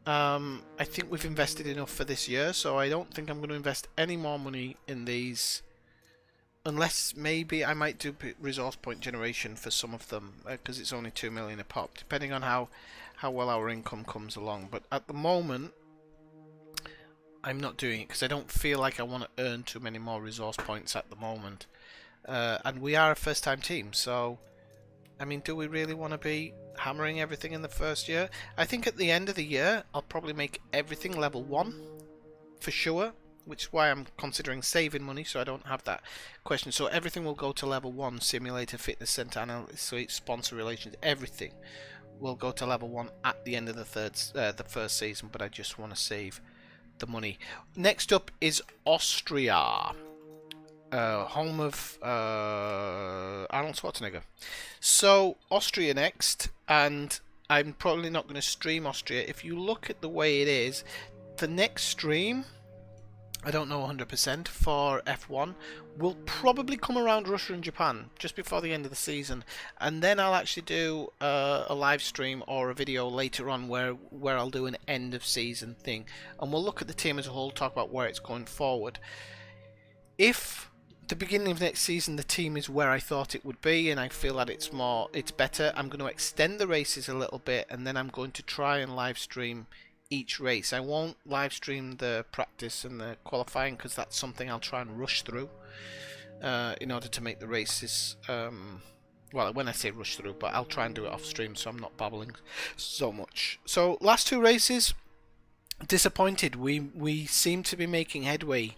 I think we've invested enough for this year, so I don't think I'm going to invest any more money in these, unless maybe I might do resource point generation for some of them, because it's only 2 million a pop, depending on how well our income comes along. But at the moment, I'm not doing it because I don't feel like I want to earn too many more resource points at the moment. And we are a first-time team, so I mean, do we really want to be hammering everything in the first year? I think at the end of the year, I'll probably make everything level 1 for sure, which is why I'm considering saving money so I don't have that question. So everything will go to level 1: simulator, fitness center, analytics, sponsor relations, everything will go to level 1 at the end of the first season. But I just want to save the money. Next up is Austria, home of Arnold Schwarzenegger. So Austria next, and I'm probably not going to stream Austria. If you look at the way it is, the next stream, I don't know 100%, for F1 will probably come around Russia and Japan just before the end of the season, and then I'll actually do a live stream or a video later on where I'll do an end of season thing, and we'll look at the team as a whole, talk about where it's going forward. If the beginning of next season the team is where I thought it would be and I feel that it's better, I'm going to extend the races a little bit, and then I'm going to try and live stream each race. I won't live stream the practice and the qualifying because that's something I'll try and rush through in order to make the races, well, when I say rush through, but I'll try and do it off stream so I'm not babbling so much. So last two races, disappointed. We seem to be making headway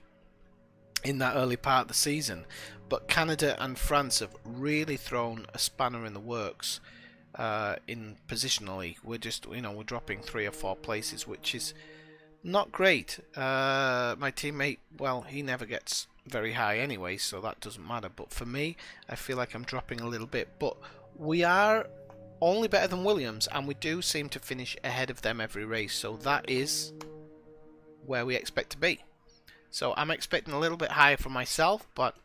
in that early part of the season, but Canada and France have really thrown a spanner in the works. In positionally, we're just, we're dropping 3 or 4 places, which is not great. My teammate, well, he never gets very high anyway, so that doesn't matter. But for me, I feel like I'm dropping a little bit. But we are only better than Williams, and we do seem to finish ahead of them every race. So that is where we expect to be. So I'm expecting a little bit higher for myself, but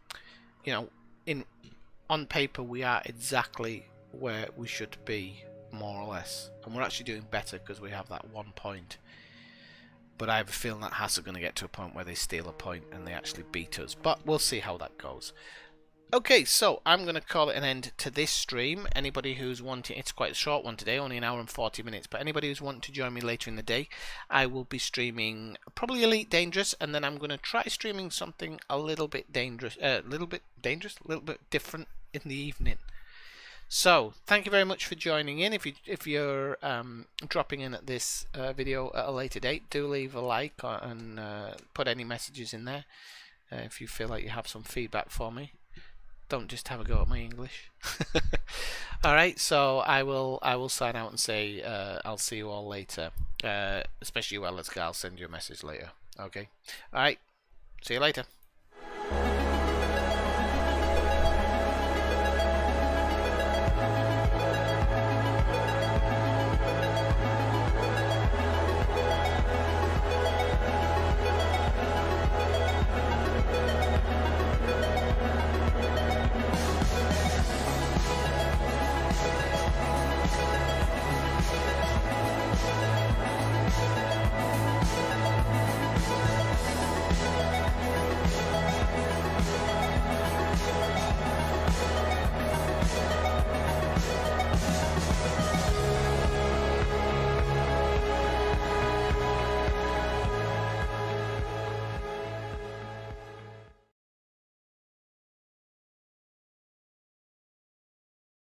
on paper we are exactly where we should be, more or less, and we're actually doing better because we have that 1 point. But I have a feeling that Haas are going to get to a point where they steal a point and they actually beat us, but we'll see how that goes. Okay, so I'm going to call it an end to this stream. Anybody who's wanting, it's quite a short one today, only an hour and 40 minutes, but anybody who's wanting to join me later in the day, I will be streaming probably Elite Dangerous, and then I'm going to try streaming something a little bit dangerous, a little bit different in the evening. So, thank you very much for joining in. If you're dropping in at this video at a later date, do leave a like and put any messages in there if you feel like you have some feedback for me. Don't just have a go at my English. Alright, so I will sign out and say I'll see you all later. Especially you, Alaska. I'll send you a message later. Okay. Alright. See you later.